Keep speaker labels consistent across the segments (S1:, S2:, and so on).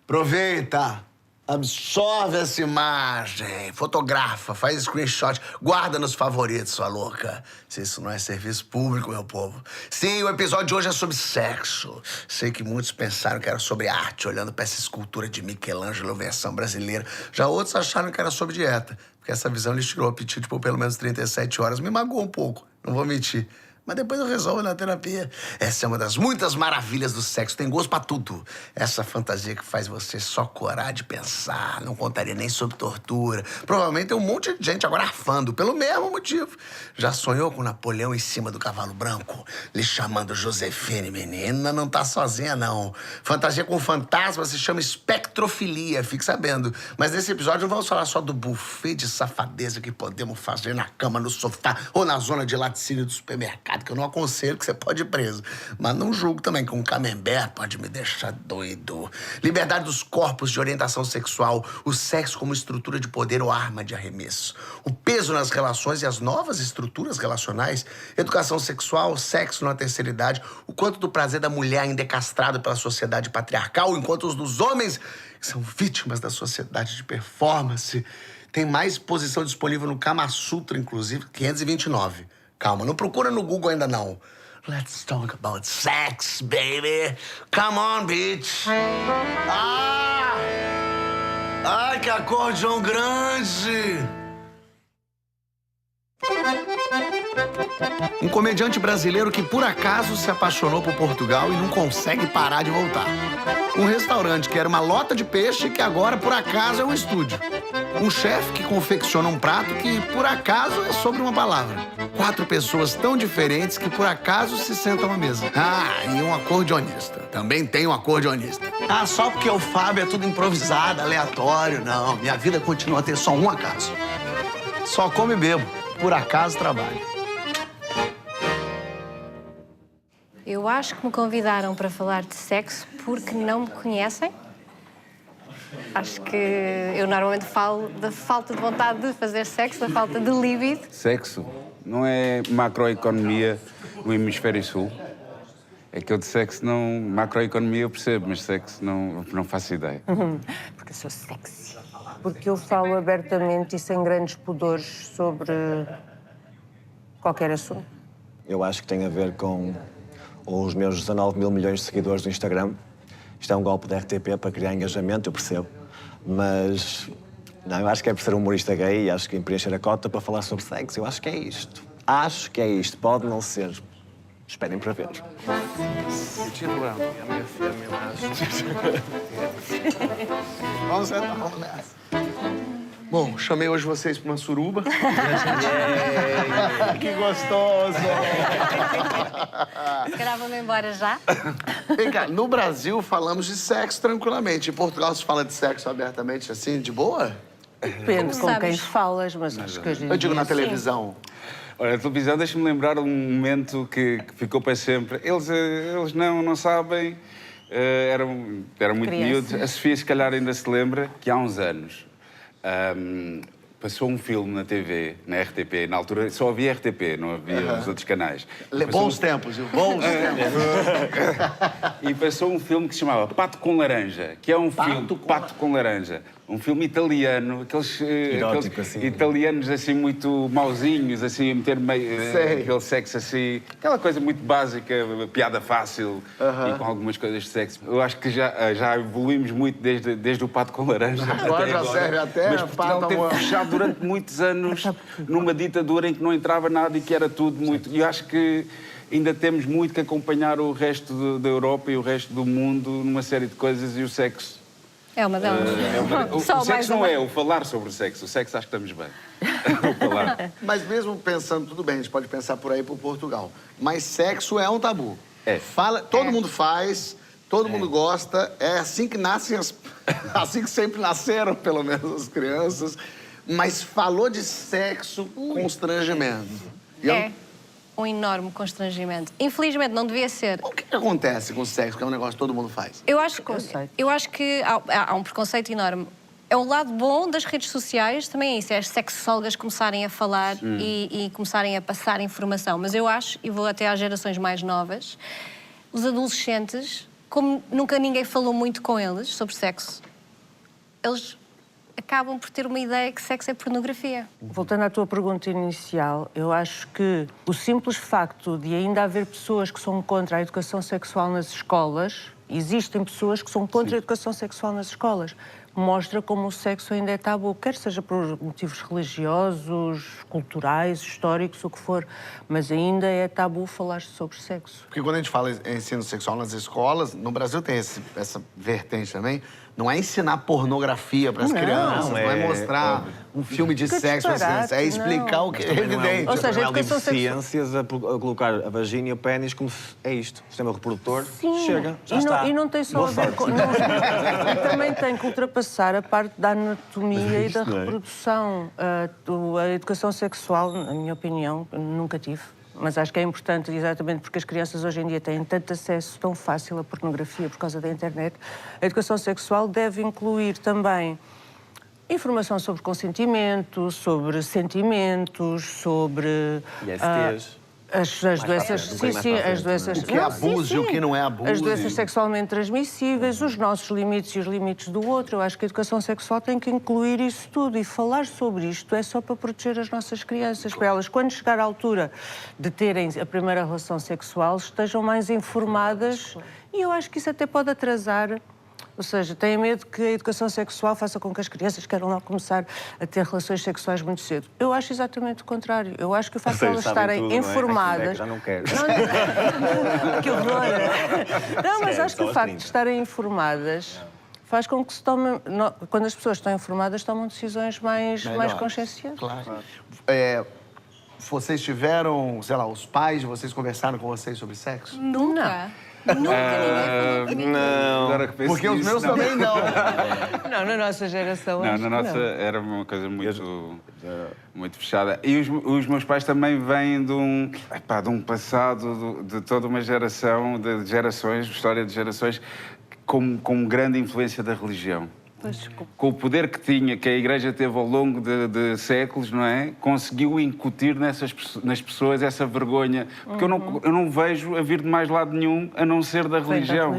S1: Aproveita, absorve essa imagem, fotografa, faz screenshot, guarda nos favoritos, sua louca. Se isso não é serviço público, meu povo. Sim, o episódio de hoje é sobre sexo. Sei que muitos pensaram que era sobre arte, olhando pra essa escultura de Michelangelo versão brasileira. Já outros acharam que era sobre dieta, porque essa visão lhes tirou o apetite por pelo menos 37 horas. Me magoou um pouco, não vou mentir. Mas depois eu resolvo na terapia. Essa é uma das muitas maravilhas do sexo. Tem gosto pra tudo. Essa fantasia que faz você só corar de pensar. Não contaria nem sobre tortura. Provavelmente tem um monte de gente agora arfando, pelo mesmo motivo. Já sonhou com Napoleão em cima do cavalo branco? Lhe chamando Josefine, menina, não tá sozinha, não. Fantasia com fantasma se chama espectrofilia, fique sabendo. Mas nesse episódio não vamos falar só do buffet de safadeza que podemos fazer na cama, no sofá ou na zona de laticínio do supermercado, que eu não aconselho, que você pode ir preso. Mas não julgo também que um camembert pode me deixar doido. Liberdade dos corpos, de orientação sexual, o sexo como estrutura de poder ou arma de arremesso, o peso nas relações e as novas estruturas relacionais, educação sexual, sexo na terceira idade, o quanto do prazer da mulher ainda é castrado pela sociedade patriarcal, enquanto os dos homens, que são vítimas da sociedade de performance. Tem mais posição disponível no Kama Sutra, inclusive, 529. Calma, não procura no Google ainda, não. Let's talk about sex, baby. Come on, bitch. Ai, que acordeão grande. Um comediante brasileiro que, por acaso, se apaixonou por Portugal e não consegue parar de voltar. Um restaurante que era uma lota de peixe que agora, por acaso, é um estúdio. Um chefe que confecciona um prato que, por acaso, é sobre uma palavra. 4 pessoas tão diferentes que, por acaso, se sentam à mesa. E um acordeonista. Também tem um acordeonista. Só porque o Fábio é tudo improvisado, aleatório. Não, minha vida continua a ter só um acaso. Só como e bebo. Por acaso, trabalho.
S2: Eu acho que me convidaram para falar de sexo porque não me conhecem. Acho que eu normalmente falo da falta de vontade de fazer sexo, da falta de líbido.
S3: Sexo não é macroeconomia do hemisfério sul. É que eu de sexo não... Macroeconomia eu percebo, mas sexo não faço ideia.
S4: Porque eu sou sexy. Porque eu falo abertamente e sem grandes pudores sobre qualquer assunto.
S5: Eu acho que tem a ver com os meus 19 mil milhões de seguidores no Instagram. Isto é um golpe da RTP para criar engajamento, eu percebo. Mas, não, eu acho que é por ser humorista gay e acho que preencher a cota para falar sobre sexo. Eu acho que é isto. Acho que é isto. Pode não ser. Esperem para ver.
S1: Vamos sentar, vamos nessa. Bom, chamei hoje vocês para uma suruba. Que gostoso!
S2: Se calhar vamos embora já.
S1: Vem cá, no Brasil falamos de sexo tranquilamente. Em Portugal se fala de sexo abertamente, assim, de boa?
S4: Depende com quem falas, mas acho que hoje em
S1: Eu digo
S4: dia,
S1: na
S4: sim.
S1: televisão.
S3: Olha, a televisão deixa-me lembrar um momento que ficou para sempre. Eles não sabem, eram muito miúdos. A Sofia, se calhar, ainda se lembra que há uns anos passou um filme na TV, na RTP. Na altura só havia RTP, não havia os outros canais.
S1: Bons tempos, viu? Bons tempos.
S3: E passou um filme que se chamava Pato com Laranja, que é um Pato com Laranja. Um filme italiano, aqueles
S5: assim.
S3: italianos assim muito mauzinhos, assim, a meter meio aquele sexo assim, aquela coisa muito básica, piada fácil e com algumas coisas de sexo. Eu acho que já evoluímos muito desde o Pato com Laranja.
S1: Agora já serve até
S3: Mas Portugal teve fechado durante muitos anos numa ditadura em que não entrava nada e que era tudo muito... E eu acho que ainda temos muito que acompanhar o resto da Europa e o resto do mundo numa série de coisas e o sexo.
S2: É uma delas.
S3: O sexo não é o falar sobre o sexo. O sexo acho que estamos bem. O falar.
S1: Mas mesmo pensando, tudo bem, a gente pode pensar por aí por Portugal. Mas sexo é um tabu. Todo mundo faz, todo mundo gosta. É assim que nascem assim que sempre nasceram, pelo menos, as crianças. Mas falou de sexo, constrangimento.
S2: Um enorme constrangimento. Infelizmente, não devia ser.
S1: O que acontece com o sexo, que é um negócio que todo mundo faz?
S2: Eu acho que há um preconceito enorme. É um lado bom das redes sociais, também é isso, é as sexólogas começarem a falar e começarem a passar informação. Mas eu acho, e vou até às gerações mais novas, os adolescentes como nunca ninguém falou muito com eles sobre sexo, eles acabam por ter uma ideia que sexo é pornografia.
S4: Voltando à tua pergunta inicial, eu acho que o simples facto de ainda haver pessoas que são contra a educação sexual nas escolas, existem pessoas que são contra a educação sexual nas escolas, mostra como o sexo ainda é tabu, quer seja por motivos religiosos, culturais, históricos, o que for, mas ainda é tabu falar sobre sexo.
S1: Porque quando a gente fala em ensino sexual nas escolas, no Brasil tem essa vertente também, não é ensinar pornografia para as crianças, não é mostrar um filme de sexo para as crianças, é explicar o que é evidente.
S4: Ou seja, a educação sexual...
S5: ciências a colocar a vagina e o pênis como se é isto, o sistema reprodutor,
S4: Sim.
S5: chega, já
S4: e
S5: está.
S4: Não, e não tem só a ver com... e também tem que ultrapassar a parte da anatomia e da reprodução. A educação sexual, na minha opinião, nunca tive. Mas acho que é importante, exatamente porque as crianças hoje em dia têm tanto acesso tão fácil à pornografia por causa da internet. A educação sexual deve incluir também informação sobre consentimento, sobre sentimentos, sobre...
S5: ISTs.
S4: As doenças, as doenças...
S1: O que é abuso e o que não é abuso.
S4: As doenças sexualmente transmissíveis, os nossos limites e os limites do outro. Eu acho que a educação sexual tem que incluir isso tudo. E falar sobre isto é só para proteger as nossas crianças, para elas, quando chegar à altura de terem a primeira relação sexual, estejam mais informadas. E eu acho que isso até pode atrasar... Ou seja, têm medo que a educação sexual faça com que as crianças queiram lá começar a ter relações sexuais muito cedo. Eu acho exatamente o contrário. Eu acho que o facto de elas estarem informadas...
S5: Já não quero.
S4: Que horror! Não, mas acho que o facto de estarem informadas faz com que se tomem... Quando as pessoas estão informadas, tomam decisões mais conscienciosas.
S1: Claro. Vocês tiveram, sei lá, os pais de vocês conversaram com vocês sobre sexo?
S2: Nunca. Nunca ninguém falou comigo.
S5: Não.
S3: Agora que penso
S1: Porque os
S3: nisso,
S1: meus
S3: não.
S1: também não.
S4: Não, na nossa geração...
S3: Não,
S4: acho
S3: na
S4: que
S3: nossa era uma coisa muito fechada. E os meus pais também vêm de um passado, de toda uma geração, de gerações, história de gerações, com grande influência da religião. Com o poder que tinha, que a Igreja teve ao longo de séculos, não é? Conseguiu incutir nas pessoas essa vergonha. Porque eu não vejo a vir de mais lado nenhum a não ser da religião.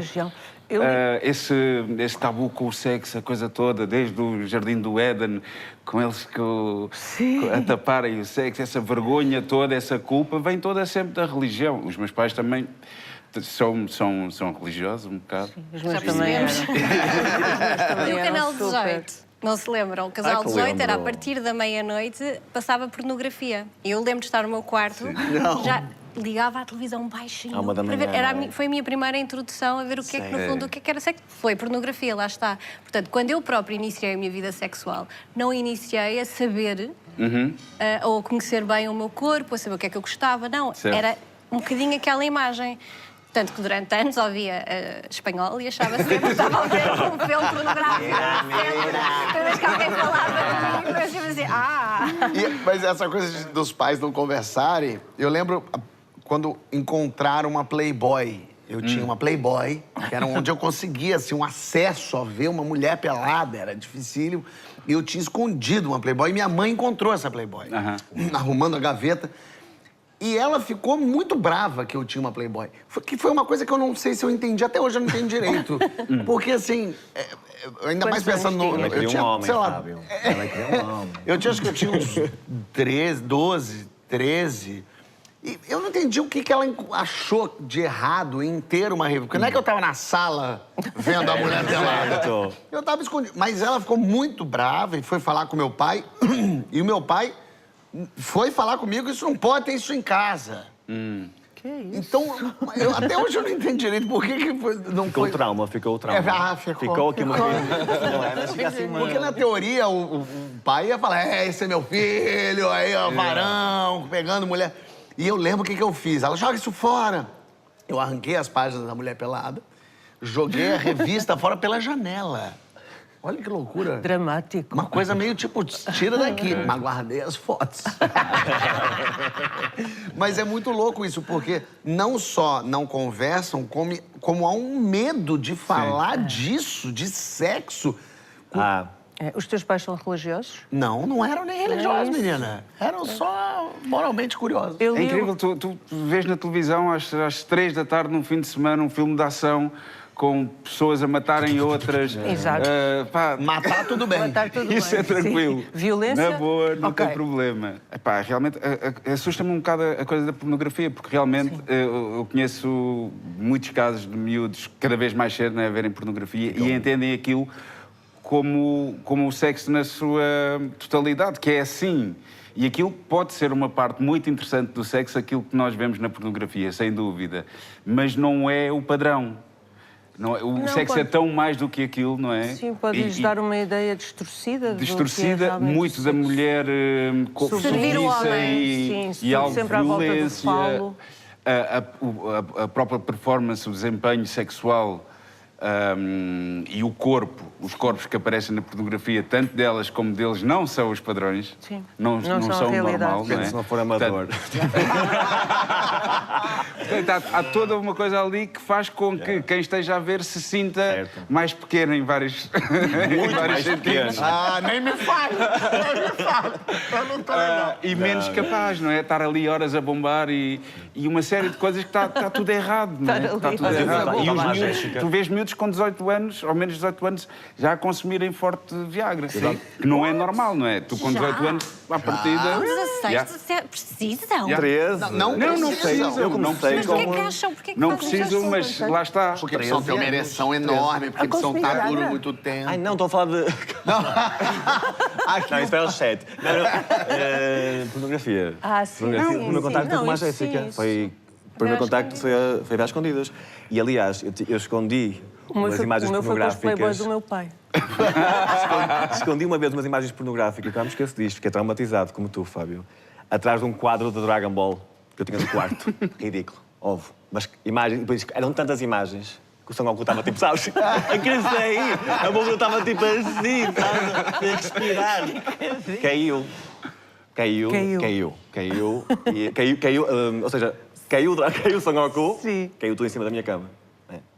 S3: Esse tabu com o sexo, a coisa toda, desde o Jardim do Éden, com eles a taparem o sexo, essa vergonha toda, essa culpa, vem toda sempre da religião. Os meus pais também são religiosos um bocado.
S2: Já percebemos. E o Canal 18? Não se lembram? O Canal 18 era a partir da meia-noite, passava pornografia. E eu lembro de estar no meu quarto, já ligava à televisão baixinho.
S5: À 1 da manhã,
S2: para ver. Foi a minha primeira introdução a ver o que é que, no fundo, o que é que era sexo. Foi pornografia, lá está. Portanto, quando eu própria iniciei a minha vida sexual, não iniciei a saber ou a conhecer bem o meu corpo, a saber o que é que eu gostava. Não, era um bocadinho aquela imagem. Tanto que durante anos ouvia espanhol e achava sempre que estava a ver um filme pornográfico. Cada vez que alguém falava comigo, eu sempre dizia,
S1: Mas essa coisa dos pais não conversarem, eu lembro quando encontraram uma Playboy. Eu tinha uma Playboy, que era onde eu conseguia assim, um acesso a ver uma mulher pelada, era dificílimo. E eu tinha escondido uma Playboy e minha mãe encontrou essa Playboy, arrumando a gaveta. E ela ficou muito brava que eu tinha uma Playboy. Que foi uma coisa que eu não sei se eu entendi. Até hoje eu não entendo direito. Porque, assim, ainda mais pensando no...
S5: Ela queria um homem,
S1: sei lá,
S5: Fábio. Ela queria um homem.
S1: Acho que eu tinha uns 12, 13. E eu não entendi o que ela achou de errado em ter uma revista. Porque não é que eu tava na sala vendo a mulher pelada. Eu tava escondido. Mas ela ficou muito brava e foi falar com meu pai. E o meu pai... foi falar comigo, isso não pode ter isso em casa.
S4: Que isso?
S1: Então, até hoje eu não entendi direito por que não
S5: ficou
S1: foi...
S5: o trauma. Ficou aqui uma coisa. Não é, mas fica assim, mano.
S1: Porque na teoria o pai ia falar, esse é meu filho, aí ó, varão, pegando mulher. E eu lembro o que eu fiz. Ela, joga isso fora. Eu arranquei as páginas da mulher pelada, joguei a revista fora pela janela. Olha que loucura.
S4: Dramático.
S1: Uma coisa meio tipo, tira daqui. Mas guardei as fotos. Mas é muito louco isso, porque não só não conversam, como há um medo de falar disso, de sexo.
S4: Os teus pais são religiosos?
S1: Não eram nem religiosos, menina. Eram só moralmente curiosos.
S3: É incrível, tu vês na televisão às 3 da tarde, num fim de semana, um filme de ação com pessoas a matarem outras.
S4: Exato.
S1: Matar tudo bem.
S4: Matar tudo
S3: Isso
S4: bem.
S3: é tranquilo.
S4: Sim. Violência?
S3: Na boa, não
S4: Ok.
S3: tem problema. Epá, realmente assusta-me um bocado a coisa da pornografia, porque realmente eu conheço muitos casos de miúdos cada vez mais cedo, né, a verem pornografia e entendem aquilo como o sexo na sua totalidade, que é assim. E aquilo pode ser uma parte muito interessante do sexo, aquilo que nós vemos na pornografia, sem dúvida. Mas não é o padrão. O sexo
S4: pode...
S3: é tão mais do que aquilo, não é?
S4: Sim, pode-lhes dar uma ideia distorcida.
S3: Distorcida,
S4: do que é
S3: muito da mulher
S2: Servir o
S3: submissa
S2: homem.
S4: Sim,
S3: e algo de
S4: sempre à volta do
S3: violência.
S4: falo.
S3: A própria performance, o desempenho sexual e o corpo, os corpos que aparecem na pornografia, tanto delas como deles, não são os padrões.
S4: Sim.
S3: Não
S4: Não são a
S3: são o
S4: realidade.
S3: normal, não é?
S5: Se não for amador.
S3: Portanto, há toda uma coisa ali que faz com que quem esteja a ver se sinta
S5: Certo.
S3: mais pequeno em vários, em vários sentidos.
S1: Nem me fale! Nem me fale! Eu não tô legal.
S3: E menos capaz, não é? Estar ali horas a bombar e uma série de coisas que está tudo errado, não é?
S4: Estar ali
S3: Está tudo
S4: horas a
S3: errado. E os
S5: bombar.
S3: miúdos,
S5: Jéssica.
S3: tu vês miúdos com 18 anos, ou menos de 18 anos, já a consumirem forte Viagra. Sim. Que não é normal, não é? Tu com 18 anos, à partida...
S2: 16, precisam.
S5: 13.
S1: Não precisam.
S5: Eu comecei
S2: Mas porquê que acham? Porquê que
S3: Não
S2: fazem
S3: precisam,
S2: isso?
S3: mas lá está.
S1: Porque precisam ter uma ereção enorme, porque precisam
S4: consumir
S1: estar duro
S4: Viagra?
S1: muito tempo.
S5: Ai, não, estou a falar de... Não, isso foi aos 7. Pornografia.
S4: Ah, sim,
S5: Pornografia.
S4: sim,
S5: O meu
S4: sim.
S5: contacto
S4: Não,
S5: foi com a
S4: isso
S5: Jéssica.
S4: sim,
S5: Foi... O primeiro contacto foi a às escondidas. E, aliás, eu escondi umas imagens
S4: o meu foi com os playboys
S5: pornográficas.
S4: do meu pai.
S5: Escondi uma vez umas imagens pornográficas, nunca me esqueço disto, fiquei traumatizado, como tu, Fábio. Atrás de um quadro de Dragon Ball que eu tinha no quarto. Ridículo, óbvio. Mas imagens, depois eram tantas imagens que o Son Goku estava tipo, sabes? A criança aí, a boca estava tipo assim, sabes? Tinha que respirar. Caiu. Ou seja, caiu o Son Goku,
S4: Sim.
S5: caiu tudo em cima da minha cama.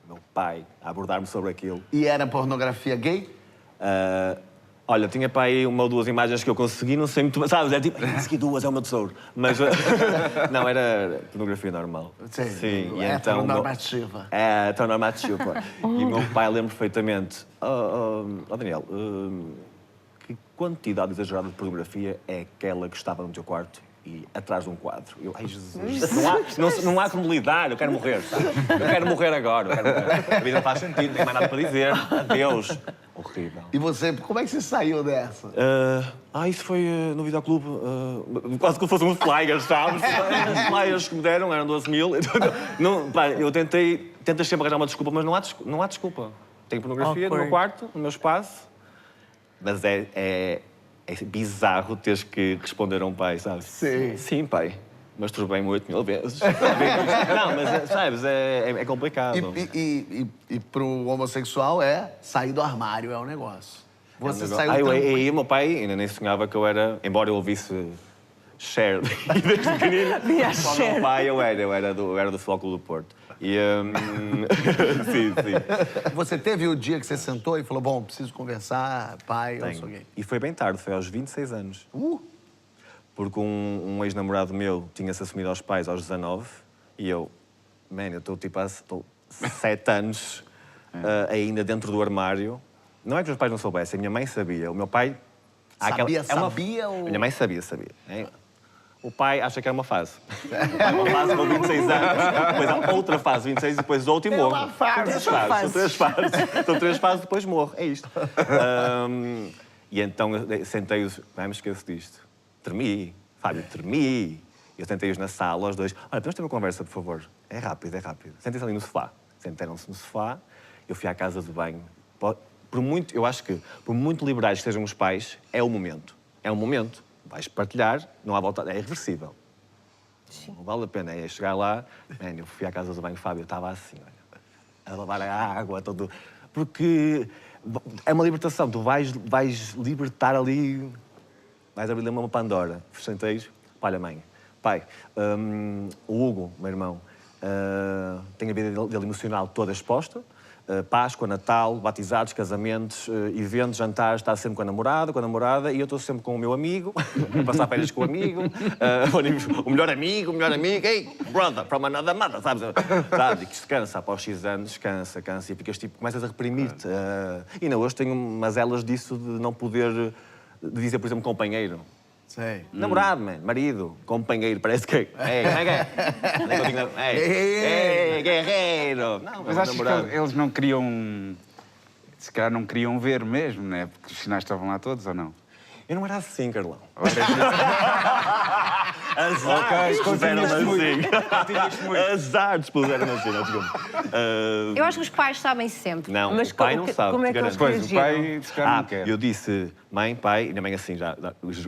S5: Meu pai a abordar-me sobre aquilo.
S1: E era pornografia gay?
S5: Olha, tinha para aí uma ou duas imagens que eu consegui, não sei muito bem, sabes? É tipo, consegui duas, é o meu tesouro. Mas, não, era pornografia normal.
S1: Sim,
S5: e
S1: heteronormativa.
S5: É, heteronormativa. E o meu pai lembra perfeitamente. Daniel, que quantidade exagerada de pornografia é aquela que estava no teu quarto e atrás de um quadro? Eu, ai, Jesus, não há como lidar, eu quero morrer, sabe? Eu quero morrer agora, A vida não faz sentido, não tem mais nada para dizer. Adeus. Horrível.
S1: E você, como é que você saiu dessa?
S5: Isso foi no videoclube. Quase que fossem uns flyers, sabes? Os flyers que me deram eram 12 mil. Não, pá, eu tentei sempre arranjar uma desculpa, mas não há desculpa. Tenho pornografia no meu quarto, no meu espaço. Mas é bizarro teres que responder a um pai, sabes?
S1: Sim.
S5: Sim, pai. Masturbei-me 8 mil vezes. Não, mas, sabes, é complicado.
S1: E pro homossexual sair do armário é um negócio. Você saiu
S5: Aí o meu pai ainda nem sonhava que eu era, embora eu ouvisse Cher desde pequenino, só meu pai eu era do Futebol Clube do Porto. E, sim.
S1: Você teve o dia que você sentou e falou, bom, preciso conversar, pai, eu sou gay.
S5: E foi bem tarde, foi aos 26 anos. Porque um ex-namorado meu tinha-se assumido aos pais aos 19 e eu estou tipo há 7 anos ainda dentro do armário. Não é que os meus pais não soubessem, a minha mãe sabia. O meu pai...
S1: Sabia ou...
S5: A minha mãe sabia. O pai acha que era uma fase. Uma fase com 26 anos, depois há outra fase, 26, e depois outra e morro.
S1: uma fase.
S5: São 3 fases. São 3 fases, depois morro. É isto. E então sentei-os... Não me esqueço disto. Tremi. Fábio, tremi. Eu sentei-os na sala, os dois. Olha, podemos ter uma conversa, por favor? É rápido. Sentem-se ali no sofá. Sentaram-se no sofá. Eu fui à casa de banho. Eu acho que, por muito liberais que sejam os pais, é o momento. É um momento. Vais partilhar, não há volta, é irreversível. Sim. Não vale a pena. É chegar lá, eu fui à casa do banho, Fábio, eu estava assim, olha, a lavar a água, tudo. Porque é uma libertação, tu vais libertar ali, vais abrir uma Pandora. Sentei, olha, mãe, pai, o Hugo, meu irmão, tem a vida dele emocional toda exposta, Páscoa, Natal, batizados, casamentos, eventos, jantares, está sempre com a namorada, e eu estou sempre com o meu amigo, a passar férias com o amigo, o melhor amigo, hey, brother, from another mother, sabes? Sabe, que se cansa, após X anos, cansa, e ficas tipo, começas a reprimir-te. E ainda hoje tenho umas elas disso de não poder dizer, por exemplo, companheiro.
S1: Sei.
S5: Namorado, marido, companheiro, parece que... Ei, guerreiro! Não,
S3: Mas acho que eles não queriam... Se calhar não queriam ver mesmo, né? Porque os sinais estavam lá todos, ou não?
S5: Eu não era assim, Carlão.
S3: Ok,
S5: Expuseram-me assim. Azar, expuseram-me assim, não desculpa.
S2: Eu acho que os pais sabem sempre.
S5: Não,
S4: Mas
S5: o pai não sabe.
S4: como é que eles
S5: garanto.
S3: Pois, o pai se calhar não quer.
S5: Eu disse mãe, pai, e a mãe assim, já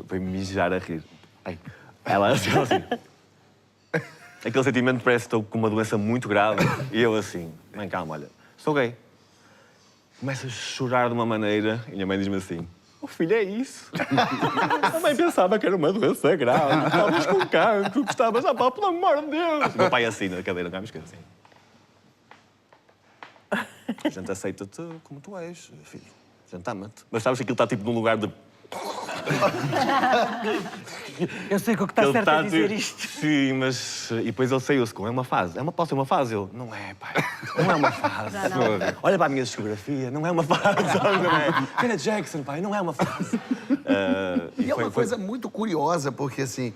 S5: foi-me mijar a rir. Ai. Ela assim. Aquele sentimento parece que estou com uma doença muito grave. E eu assim, mãe, calma, olha, sou gay. Começo a chorar de uma maneira e a minha mãe diz-me assim, o filho é isso. A mãe pensava que era uma doença grave, estavas com cancro, que estavas, pá, pelo amor de Deus. O meu pai assim, na cadeira, não me esqueço assim. A gente aceita-te como tu és, filho. A gente ama-te. Mas sabes que aquilo está tipo num lugar de...
S4: Eu sei que o que está certo a dizer isto.
S5: Sim, mas... E depois ele saiu-se com, é uma fase. Pode ser uma fase. Eu, não é, pai. Não é uma fase. Olha para a minha discografia, não é uma fase. Não é? Janet Jackson, pai, não é uma fase.
S1: E é uma coisa muito curiosa, porque assim...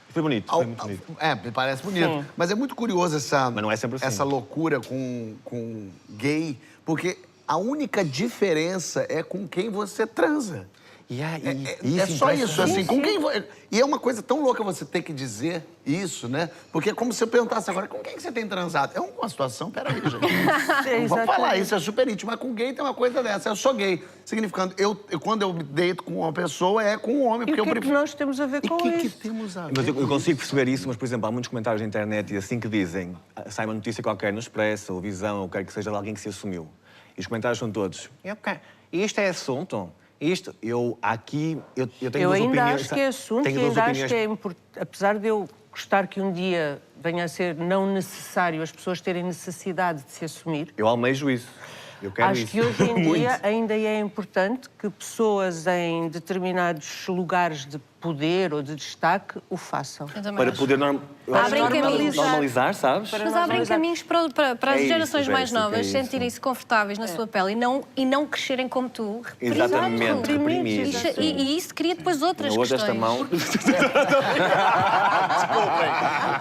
S5: Foi bonito, foi muito bonito.
S1: Me parece bonito. Sim. Mas é muito curioso
S5: Mas não é sempre assim.
S1: essa loucura com gay, porque a única diferença é com quem você transa. É só isso, assim, com quem... E é uma coisa tão louca você ter que dizer isso, né? Porque é como se eu perguntasse agora, com quem que você tem transado? É uma situação, peraí, gente. Vamos falar, isso é super íntimo, mas com gay tem uma coisa dessa. Eu sou gay, significando, quando eu deito com uma pessoa, é com um homem, porque
S4: eu prefiro... E o que nós temos a ver com isso?
S1: E o que temos a ver?
S5: Mas eu consigo perceber isso, mas, por exemplo, há muitos comentários na internet e assim que dizem, sai uma notícia qualquer no Expresso, ou Visão, ou quer que seja de alguém que se assumiu. E os comentários são todos, isto é assunto? Eu tenho duas opiniões.
S4: Eu ainda acho que é assunto e ainda acho que é importante. Apesar de eu gostar que um dia venha a ser não necessário as pessoas terem necessidade de se assumir.
S5: Eu almejo isso. Eu quero
S4: acho
S5: isso.
S4: que hoje em dia ainda é importante que pessoas em determinados lugares de poder ou de destaque o façam.
S5: Para poder
S2: normalizar,
S5: sabes?
S2: Mas abrem caminhos para as gerações mais novas
S5: isso.
S2: sentirem-se confortáveis na sua pele e não crescerem como tu.
S5: Exatamente, reprimidos.
S2: E isso cria depois outras
S5: hoje
S2: questões.
S5: esta mão... Desculpem.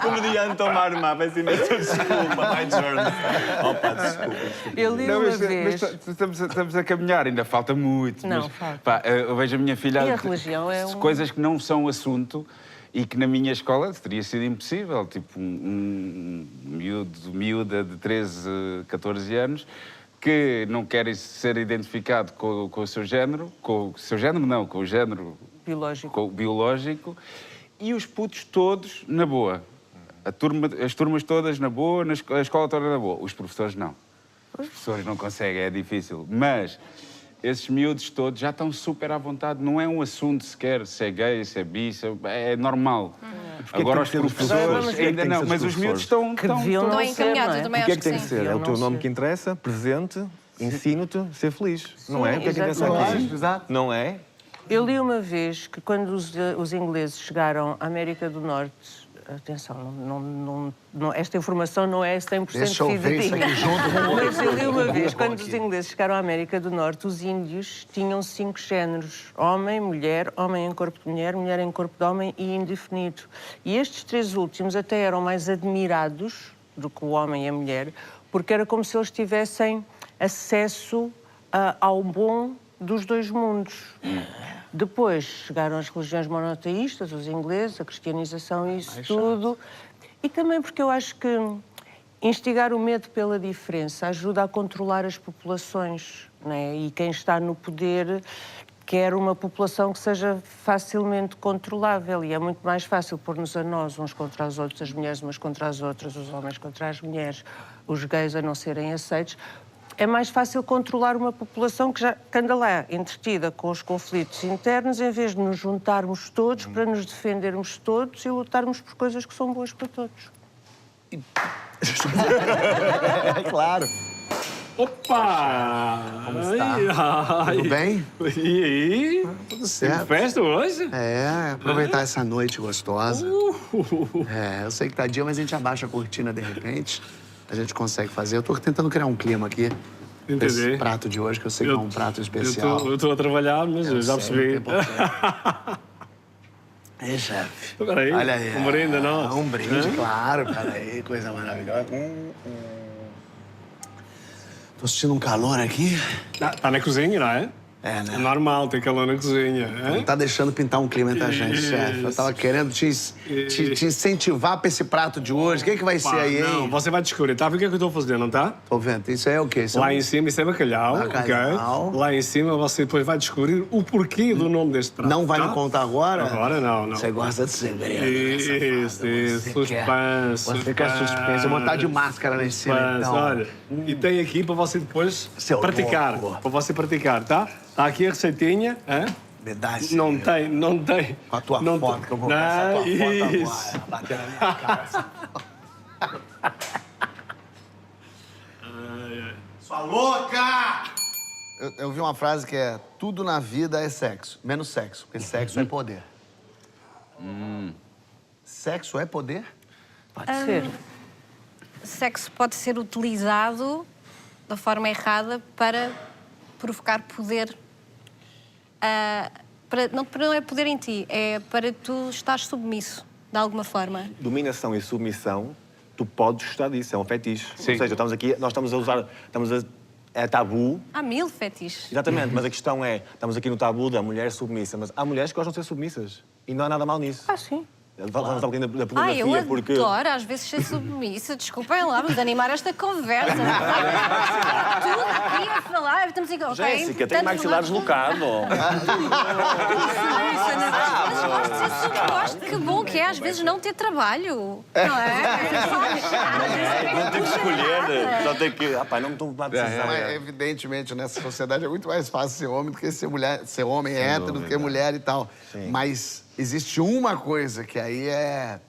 S5: Comediante tomar uma peço imensa desculpa. My journey. Opa, desculpa.
S4: Eu li uma vez...
S3: Mas estamos a caminhar, ainda falta muito.
S4: Não,
S3: mas,
S4: falta.
S3: Pá, eu vejo a minha filha...
S4: E a religião é
S3: coisas que não são assunto e que na minha escola teria sido impossível. Tipo, miúda de 13, 14 anos que não quer ser identificado com o seu género, com o género biológico, e os putos todos na boa. As turmas todas na boa, a escola toda na boa. Os professores não. Os professores não conseguem, é difícil. Mas esses miúdos todos já estão super à vontade. Não é um assunto sequer se é gay, se é bi, é normal. Agora os professores ainda não, mas os miúdos estão
S2: encaminhados. Eu também
S5: acho
S2: que
S5: que tem que ser? É o teu nome que interessa, presente, ensino-te a ser feliz. Não é? O que é que interessa aqui? Não é?
S4: Eu li uma vez que quando os ingleses chegaram à América do Norte, atenção, esta informação não é 100%
S1: Deixa eu ver isso aqui junto com o
S4: mas eu li uma vez, quando os ingleses chegaram à América do Norte, os índios tinham 5 géneros. Homem, mulher, homem em corpo de mulher, mulher em corpo de homem e indefinido. E estes 3 últimos até eram mais admirados do que o homem e a mulher, porque era como se eles tivessem acesso ao bom dos 2 mundos. Depois chegaram as religiões monoteístas, os ingleses, a cristianização e isso tudo. E também porque eu acho que instigar o medo pela diferença ajuda a controlar as populações, né? E quem está no poder quer uma população que seja facilmente controlável. E é muito mais fácil pôr-nos a nós uns contra os outros, as mulheres umas contra as outras, os homens contra as mulheres, os gays a não serem aceitos. É mais fácil controlar uma população que anda lá entretida com os conflitos internos, em vez de nos juntarmos todos para nos defendermos todos e lutarmos por coisas que são boas para todos.
S1: Claro.
S6: Opa!
S1: Como está? Tudo bem?
S6: E aí?
S1: Tudo
S6: Tem
S1: certo.
S6: festa hoje?
S1: É, aproveitar essa noite gostosa. É, eu sei que tá dia, mas a gente abaixa a cortina de repente. A gente consegue fazer. Eu tô tentando criar um clima aqui.
S6: Entendi.
S1: Esse prato de hoje, que eu sei que é um prato especial.
S6: Eu estou a trabalhar, mas eu já percebi.
S1: Ei, chefe.
S6: Peraí,
S1: Olha aí.
S6: um brinde, não?
S1: Um brinde, claro. Peraí, coisa maravilhosa. Tô sentindo um calor aqui.
S6: Está na cozinha, não é?
S1: É, né?
S6: É normal, tem calor na cozinha.
S1: Não tá deixando pintar um clima entre a gente, chefe. Eu tava querendo te incentivar pra esse prato de hoje. O que vai ser aí,
S6: Não,
S1: hein?
S6: você vai descobrir. Tá? O que é que eu estou fazendo, não tá?
S1: Tô vendo. Isso aí é o quê? Isso
S6: Lá
S1: é um...
S6: em cima, isso é bacalhau,
S1: Bacalhau.
S6: ok? Lá em cima você depois vai descobrir o porquê do nome deste prato.
S1: Não vai
S6: tá?
S1: me contar agora?
S6: Agora não.
S1: Você gosta de segredo, né,
S6: Isso,
S1: safada?
S6: suspense.
S1: Você quer suspense. Eu vou botar de máscara lá em cima,
S6: Suspense,
S1: então.
S6: olha. E tem aqui para você depois
S1: Seu
S6: praticar.
S1: louco.
S6: Para você praticar, tá? Está aqui a receitinha. Hein?
S1: Me dá esse...
S6: Não tem.
S1: Com a tua
S6: não
S1: foto,
S6: tem.
S1: que eu vou passar a tua foto
S6: Isso.
S1: agora. Bater na minha cara. essa Sua louca! Eu vi uma frase que é: tudo na vida é sexo, menos sexo, porque sexo é poder. Sexo é poder?
S4: Pode ser.
S2: Sexo pode ser utilizado da forma errada para provocar poder. Não é poder em ti, é para tu estar submisso, de alguma forma.
S5: Dominação e submissão, tu podes gostar disso, é um fetiche.
S3: Sim.
S5: Ou seja, estamos aqui, nós estamos a usar, é tabu.
S2: Há 1000 fetiches.
S5: Exatamente, mas a questão é, estamos aqui no tabu da mulher submissa, mas há mulheres que gostam de ser submissas e não há nada mal nisso.
S4: Sim.
S5: Falamos um pouquinho da
S2: Eu
S5: pornografia, porque...
S2: adoro às vezes ser submissa. Desculpem lá, vamos animar esta conversa. Tudo aqui a falar. Estamos aqui, ok?
S5: Jéssica, tem maxilar deslocado.
S2: Gosto, que bom que é às vezes não ter trabalho. Não é?
S5: Não tem que escolher, só tem que... Pá, não me estou a decisão.
S1: Mas, evidentemente, nessa sociedade é muito mais fácil ser homem do que ser mulher, ser homem hétero do que mulher e tal.
S5: Sim.
S1: Mas existe uma coisa que aí é...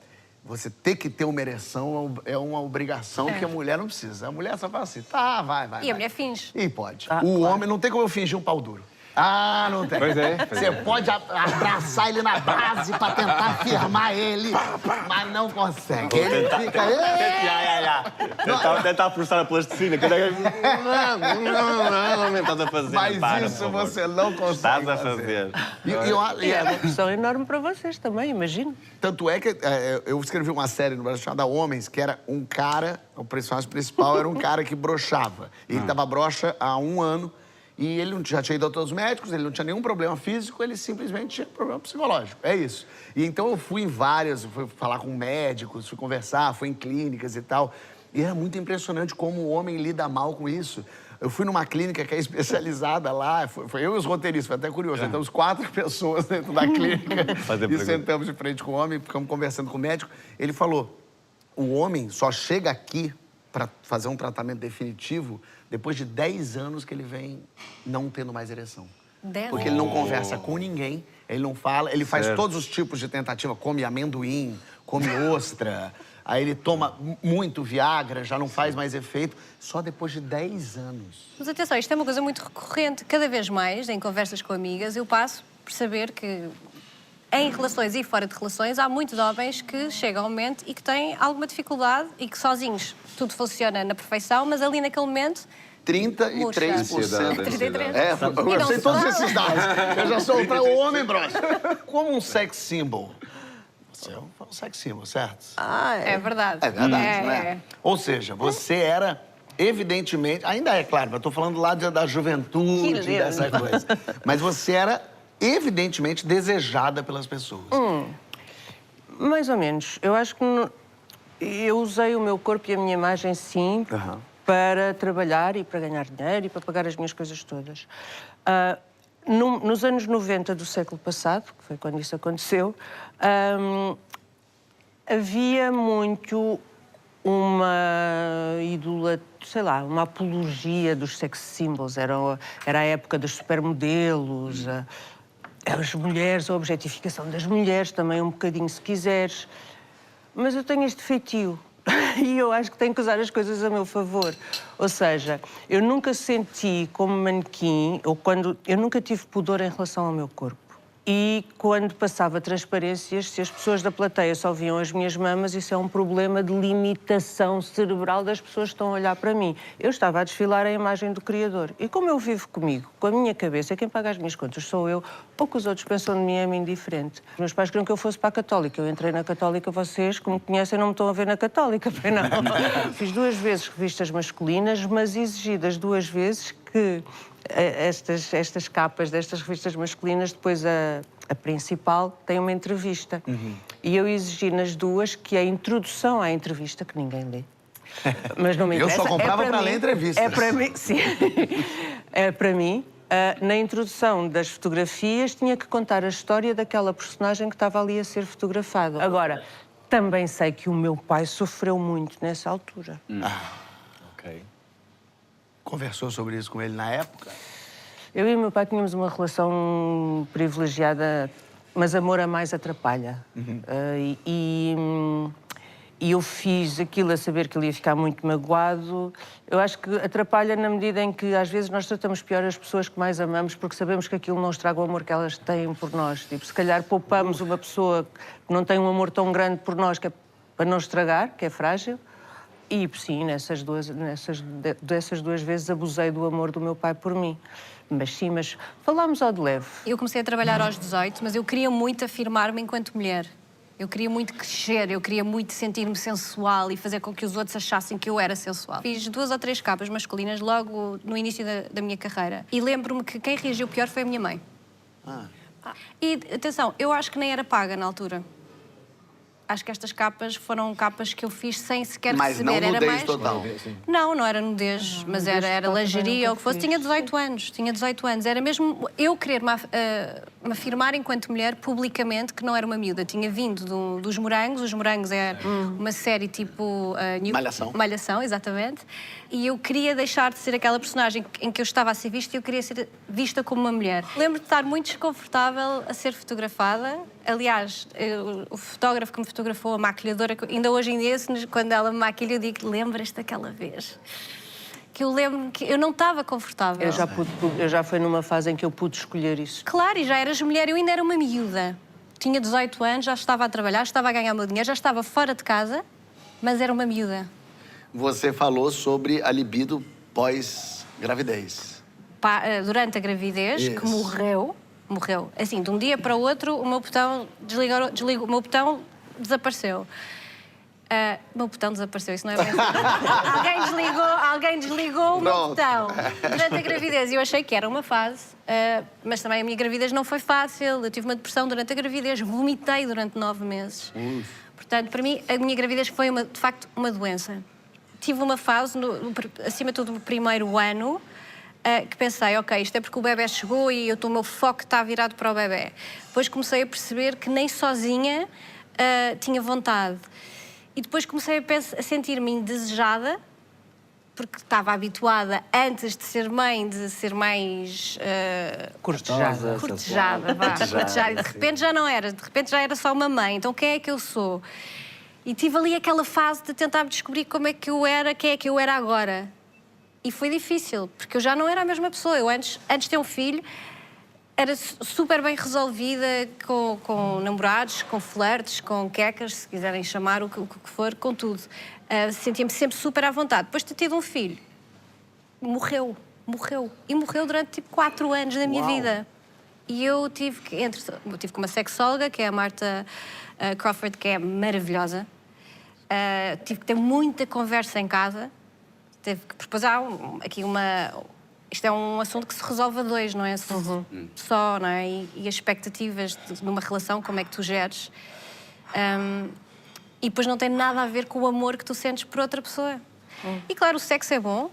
S1: Você ter que ter uma ereção é uma obrigação que a mulher não precisa. A mulher só fala assim, tá, vai.
S2: E a mulher finge.
S1: E pode. O homem não tem como eu fingir um pau duro. Não tem.
S3: Pois é.
S1: Você pode abraçar ele na base pra tentar firmar ele, mas não consegue. Ele fica...
S5: Tentar forçar a plasticina. Não estás a fazer.
S1: Mas
S5: Para,
S1: isso
S5: por favor.
S1: você não consegue
S5: Estás a fazer.
S1: E
S4: É uma pressão enorme para vocês também, imagino.
S1: tanto é que eu escrevi uma série no Brasil chamada Homens, que era um cara, o personagem principal era um cara que broxava. Ele tava broxa há 1 ano e ele já tinha ido a todos os médicos, ele não tinha nenhum problema físico, ele simplesmente tinha problema psicológico. É isso. E então eu fui em várias, fui falar com médicos, fui conversar, fui em clínicas e tal. E era muito impressionante como o homem lida mal com isso. Eu fui numa clínica que é especializada lá, foi eu e os roteiristas, foi até curioso. Sentamos 4 pessoas dentro da clínica e sentamos de frente com o homem, ficamos conversando com o médico. Ele falou, o homem só chega aqui para fazer um tratamento definitivo depois de 10 anos que ele vem não tendo mais ereção.
S2: 10
S1: Porque ele não conversa com ninguém, ele não fala, ele faz todos os tipos de tentativa, come amendoim, come ostra... Aí ele toma muito Viagra, já não faz mais efeito, só depois de 10 anos.
S2: Mas atenção, isto é uma coisa muito recorrente. Cada vez mais, em conversas com amigas, eu passo por saber que em relações e fora de relações há muitos homens que chegam ao momento e que têm alguma dificuldade e que sozinhos tudo funciona na perfeição, mas ali naquele momento...
S1: 33%.
S2: 33%.
S1: Eu sei todos esses dados. Eu já sou para o homem, brocha. Como um sex symbol. Você é um sex symbol, certo?
S2: É verdade.
S1: É verdade, não é? Ou seja, você era, evidentemente... Ainda é, claro, eu estou falando lá da juventude, dessa coisa. Mas você era, evidentemente, desejada pelas pessoas.
S4: Mais ou menos. Eu acho que eu usei o meu corpo e a minha imagem, sim, para trabalhar e para ganhar dinheiro e para pagar as minhas coisas todas. Nos anos 90 do século passado, que foi quando isso aconteceu, havia muito uma sei lá, uma apologia dos sex symbols. Era a época dos supermodelos, as mulheres, a objetificação das mulheres também um bocadinho, se quiseres. Mas eu tenho este feitio. E eu acho que tenho que usar as coisas a meu favor. Ou seja, eu nunca senti como manequim, eu nunca tive pudor em relação ao meu corpo. E quando passava transparências, se as pessoas da plateia só viam as minhas mamas, isso é um problema de limitação cerebral das pessoas que estão a olhar para mim. Eu estava a desfilar a imagem do Criador. E como eu vivo comigo, com a minha cabeça, quem paga as minhas contas sou eu, ou que os outros pensam de mim é indiferente. Os meus pais queriam que eu fosse para a Católica. Eu entrei na Católica, vocês, que me conhecem, não me estão a ver na Católica, bem não. Fiz 2 vezes revistas masculinas, mas exigi das 2 vezes que estas capas destas revistas masculinas, depois a principal tem uma entrevista. E eu exigi nas 2 que a introdução à entrevista, que ninguém lê, mas não me interessa.
S1: Eu só comprava para ler entrevistas.
S4: É para mim, sim. É para mim. Na introdução das fotografias tinha que contar a história daquela personagem que estava ali a ser fotografada. Agora, também sei que o meu pai sofreu muito nessa altura.
S5: Ok.
S1: Conversou sobre isso com ele na época?
S4: Eu e o meu pai tínhamos uma relação privilegiada, mas amor a mais atrapalha. E eu fiz aquilo a saber que ele ia ficar muito magoado. Eu acho que atrapalha na medida em que às vezes nós tratamos pior as pessoas que mais amamos porque sabemos que aquilo não estraga o amor que elas têm por nós. Tipo, se calhar poupamos uma pessoa que não tem um amor tão grande por nós, que é para não estragar, que é frágil. E sim, dessas 2 vezes abusei do amor do meu pai por mim. Mas sim, mas falámos ao de leve.
S2: Eu comecei a trabalhar aos 18, mas eu queria muito afirmar-me enquanto mulher. Eu queria muito crescer, eu queria muito sentir-me sensual e fazer com que os outros achassem que eu era sensual. Fiz 2 ou 3 capas masculinas logo no início da minha carreira. E lembro-me que quem reagiu pior foi a minha mãe. E, atenção, eu acho que nem era paga na altura. Acho que estas capas foram capas que eu fiz sem sequer receber.
S1: Mas não
S2: era
S1: nudez
S2: mais...
S1: total.
S2: Não era nudez, mas era lingerie ou o que fosse. Tinha 18 anos. Era mesmo eu querer me afirmar enquanto mulher publicamente que não era uma miúda. Tinha vindo dos Morangos. Os Morangos é uma série tipo...
S1: Malhação.
S2: Malhação, exatamente. E eu queria deixar de ser aquela personagem em que eu estava a ser vista e eu queria ser vista como uma mulher. Lembro de estar muito desconfortável a ser fotografada. Aliás, o fotógrafo que me fotografou, a maquilhadora, ainda hoje em dia, quando ela me maquilha, eu digo, lembras daquela vez? Que eu lembro que eu não estava confortável.
S4: Eu já fui numa fase em que eu pude escolher isso.
S2: Claro, e já eras mulher, eu ainda era uma miúda. Tinha 18 anos, já estava a trabalhar, estava a ganhar o meu dinheiro, já estava fora de casa, mas era uma miúda.
S1: Você falou sobre a libido pós-gravidez.
S2: Durante a gravidez,
S1: Isso.
S2: que morreu. Assim, de um dia para o outro, o meu botão desligou, o meu botão desapareceu. O meu botão desapareceu, isso não é bem assim. Alguém desligou o meu botão durante a gravidez. E eu achei que era uma fase, mas também a minha gravidez não foi fácil. Eu tive uma depressão durante a gravidez, vomitei durante 9 meses. Portanto, para mim, a minha gravidez foi, de facto, uma doença. Tive uma fase, acima de tudo, no primeiro ano, que pensei, ok, isto é porque o bebé chegou e o meu foco está virado para o bebé. Depois comecei a perceber que nem sozinha tinha vontade. E depois comecei a sentir-me indesejada, porque estava habituada, antes de ser mãe, de ser mais...
S4: Cortejada.
S2: E de repente já não era, de repente já era só uma mãe. Então quem é que eu sou? E tive ali aquela fase de tentar descobrir como é que eu era, quem é que eu era agora. E foi difícil, porque eu já não era a mesma pessoa. Eu antes de ter um filho, era super bem resolvida com namorados, com flertes, com quecas, se quiserem chamar o que for, com tudo. Sentia-me sempre super à vontade. Depois de ter tido um filho, morreu. E morreu durante tipo 4 anos da minha vida. E eu tive com uma sexóloga, que é a Marta Crawford, que é maravilhosa. Tive que ter muita conversa em casa. Depois há aqui isto é um assunto que se resolve a 2, não é? Só, não é? E as expectativas numa relação, como é que tu geres. E depois não tem nada a ver com o amor que tu sentes por outra pessoa. E claro, o sexo é bom.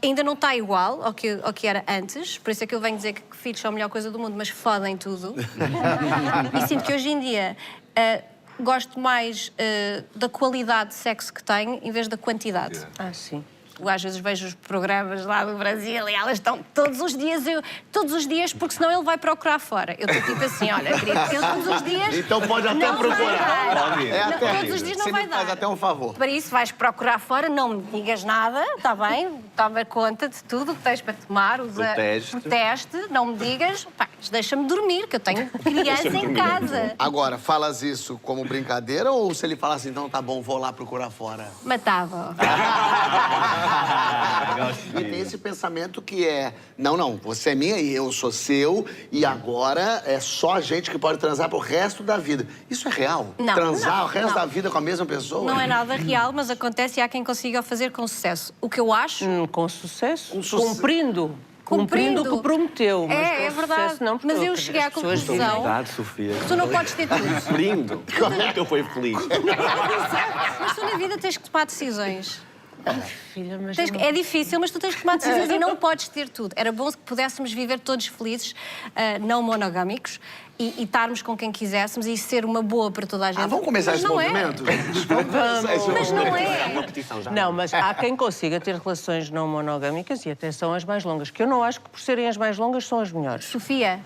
S2: Ainda não está igual ao que era antes. Por isso é que eu venho dizer que filhos são a melhor coisa do mundo, mas fodem tudo. E sinto que hoje em dia gosto mais da qualidade de sexo que tenho em vez da quantidade.
S4: Sim.
S2: Eu às vezes vejo os programas lá do Brasil e elas estão todos os dias, porque senão ele vai procurar fora. Eu estou tipo assim, olha, querido, ele todos os dias...
S1: Então pode até
S2: não
S1: procurar.
S2: vai dar.
S1: Pode. É até
S2: Todos os dias não
S1: Você
S2: vai
S1: me
S2: dar.
S1: faz até um favor.
S2: Para isso vais procurar fora, não me digas nada, está bem? Toma conta de tudo que tens para tomar, proteste, não me digas, pá, deixa-me dormir, que eu tenho criança em casa.
S1: Agora, falas isso como brincadeira ou se ele fala assim, então tá bom, vou lá procurar fora?
S2: Matava.
S1: E tem esse pensamento que é, não, você é minha e eu sou seu e agora é só a gente que pode transar pro resto da vida. Isso é real?
S2: Não,
S1: Transar
S2: não,
S1: o resto
S2: não.
S1: da vida com a mesma pessoa?
S2: Não é nada real, mas acontece e há quem consiga fazer com sucesso. O que eu acho...
S4: Com sucesso,
S1: Com sucesso.
S4: cumprindo o que prometeu. Mas
S2: É
S4: com
S2: verdade.
S4: sucesso não, porque
S2: Mas eu
S4: as
S2: cheguei à
S4: pessoas
S2: conclusão...
S5: Verdade, Sofia.
S2: Tu não podes ter tudo.
S5: Lindo. Eu fui feliz.
S2: Mas tu na vida tens que tomar decisões.
S4: Filha, mas
S2: É difícil, mas tu tens que tomar decisões e não podes ter tudo. Era bom que pudéssemos viver todos felizes, não monogâmicos, e estarmos com quem quiséssemos e ser uma boa para toda a gente.
S1: Vamos começar
S2: Mas
S1: esse
S2: não é.
S1: movimento? Vamos começar esse
S2: Mas não é.
S5: É uma petição já.
S4: Não, mas há quem consiga ter relações não monogâmicas e até são as mais longas, que eu não acho que por serem as mais longas são as melhores.
S2: Sofia,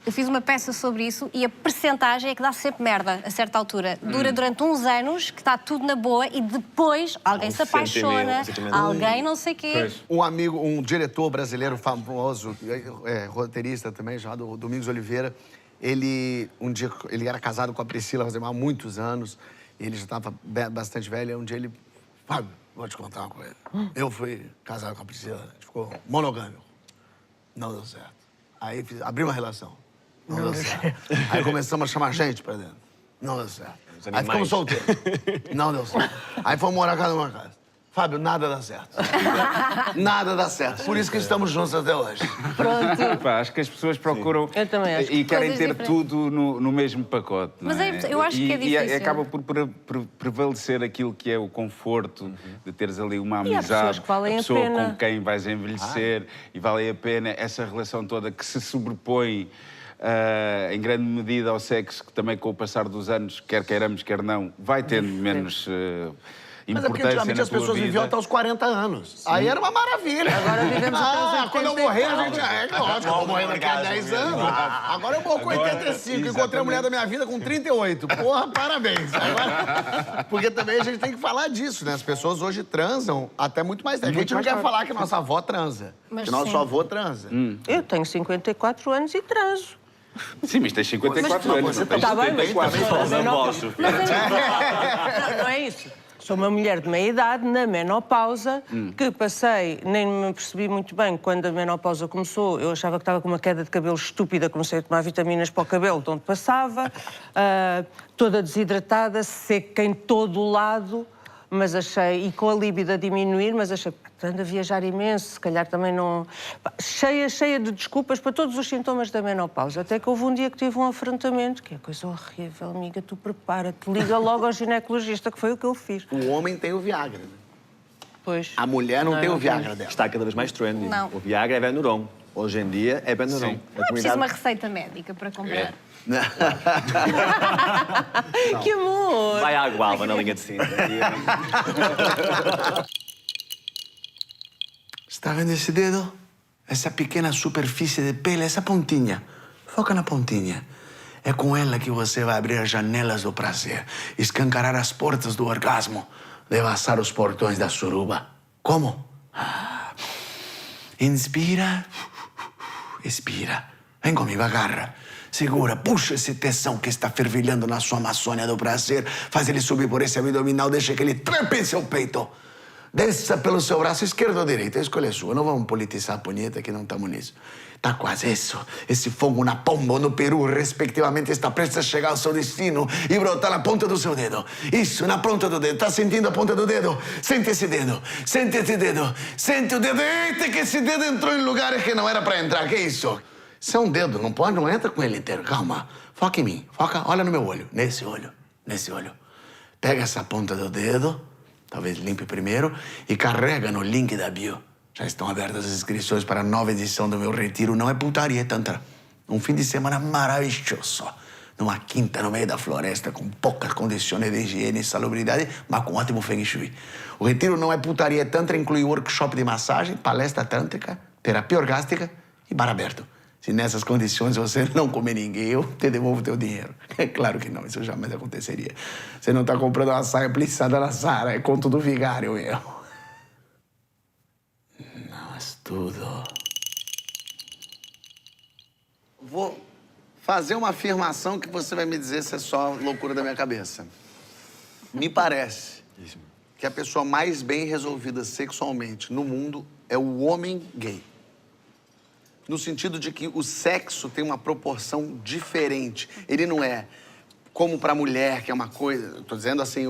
S2: eu fiz uma peça sobre isso e a percentagem é que dá sempre merda, a certa altura. Dura durante uns anos, que está tudo na boa, e depois alguém se apaixona, alguém não sei quê.
S1: Um amigo, um diretor brasileiro famoso, roteirista também, chamado Domingos Oliveira, ele era casado com a Priscila há muitos anos, e ele já estava bastante velho, e um dia ele... Fábio, vou te contar uma coisa. Eu fui casado com a Priscila, a gente ficou monogâmico. Não deu certo. Aí abri uma relação. Não deu certo. Aí começamos a chamar gente pra dentro. Não deu certo. Aí ficamos solteiros. Não deu certo. Aí fomos morar cada uma casa. Fábio, nada dá certo. Nada dá certo. Por isso que estamos juntos até hoje.
S3: Pá, acho que as pessoas procuram
S4: Eu também acho.
S3: e querem
S2: Coisas
S3: ter
S2: diferentes.
S3: tudo no mesmo pacote. Não
S2: Mas
S3: é?
S2: eu acho que é
S3: E
S2: difícil.
S3: acaba por prevalecer aquilo que é o conforto de teres ali uma
S4: E há
S3: amizade,
S4: pessoas que valem a
S3: pessoa
S4: pena.
S3: com quem vais envelhecer e vale a pena essa relação toda que se sobrepõe em grande medida ao sexo, que também com o passar dos anos, quer queiramos, quer não, vai tendo menos
S1: Mas é porque
S3: importância
S1: antigamente
S3: na
S1: as
S3: tua
S1: pessoas
S3: vida.
S1: viviam até os 40 anos. Aí era uma maravilha.
S4: Agora vivemos até os 80
S1: quando eu
S4: e
S1: morrer, a
S4: tal.
S1: gente... É lógico, eu vou morrer daqui a 10 anos. Agora eu morro com 85. Encontrei a mulher da minha vida com 38. Porra, parabéns. Agora... Porque também a gente tem que falar disso, né? As pessoas hoje transam até muito mais tempo. A gente não quer falar que nossa avó transa.
S2: Mas
S1: Que nosso
S2: sim.
S1: avô transa.
S4: Eu tenho 54 anos e transo.
S3: Sim, mas tens 54
S1: Mas
S3: anos.
S1: você
S3: não tens
S4: Está bem, mas
S3: 74.
S4: não é isso. Sou uma mulher de meia idade, na menopausa, que passei, nem me percebi muito bem quando a menopausa começou. Eu achava que estava com uma queda de cabelo estúpida, comecei a tomar vitaminas para o cabelo, de onde passava, toda desidratada, seca em todo o lado, mas achei, e com a líbida a diminuir, mas achei que ando a viajar imenso, se calhar também não... Cheia de desculpas para todos os sintomas da menopausa. Até que houve um dia que tive um afrontamento, que é coisa horrível, amiga, tu prepara-te, liga logo ao ginecologista, que foi o que eu fiz.
S1: O homem tem o Viagra, né?
S4: Pois.
S1: A mulher não tem o
S4: não
S1: Viagra dela.
S5: Está cada vez mais trendy.
S2: Não.
S5: O Viagra é Benuron. Hoje em dia é Benuron.
S3: Sim.
S2: Não é preciso uma receita médica para comprar.
S4: Que amor!
S5: Vai à água alva na linha de cinta.
S1: Está vendo esse dedo? Essa pequena superfície de pele, essa pontinha. Foca na pontinha. É com ela que você vai abrir as janelas do prazer, escancarar as portas do orgasmo, devassar os portões da suruba. Como? Inspira, expira. Vem comigo, agarra. Segura, puxa esse tesão que está fervilhando na sua Amazônia do prazer. Faz ele subir por esse abdominal, deixa que ele trepe em seu peito. Desça pelo seu braço esquerdo ou direito, a escolha é sua. Não vamos politizar a punheta que não estamos nisso. Tá quase isso. Esse fogo na pomba ou no peru, respectivamente, está prestes a chegar ao seu destino e brotar na ponta do seu dedo. Isso, na ponta do dedo. Tá sentindo a ponta do dedo? Sente esse dedo. Sente esse dedo. Sente o dedo. Eita, que esse dedo entrou em lugares que não era para entrar. Que isso? Isso é um dedo, não pode, não entra com ele inteiro. Calma. Foca em mim. Foca, olha no meu olho. Nesse olho. Nesse olho. Pega essa ponta do dedo, talvez limpe primeiro, e carrega no link da bio. Já estão abertas as inscrições para a nova edição do meu retiro. Não é putaria, é tantra. Um fim de semana maravilhoso. numa quinta no meio da floresta, com poucas condições de higiene e salubridade, mas com ótimo feng shui. O retiro não é putaria tântrica, inclui workshop de massagem, palestra tântrica, terapia orgástica e bar aberto. Se nessas condições você não comer ninguém, eu te devolvo teu dinheiro. É claro que não, isso jamais aconteceria. Você não tá comprando uma saia plissada na Zara, é conto do vigário mesmo. Mas tudo... Vou fazer uma afirmação que você vai me dizer se é só loucura da minha cabeça. Me parece que a pessoa mais bem resolvida sexualmente no mundo é o homem gay. No sentido de que o sexo tem uma proporção diferente. Ele não é como pra mulher, que é uma coisa... Tô dizendo assim,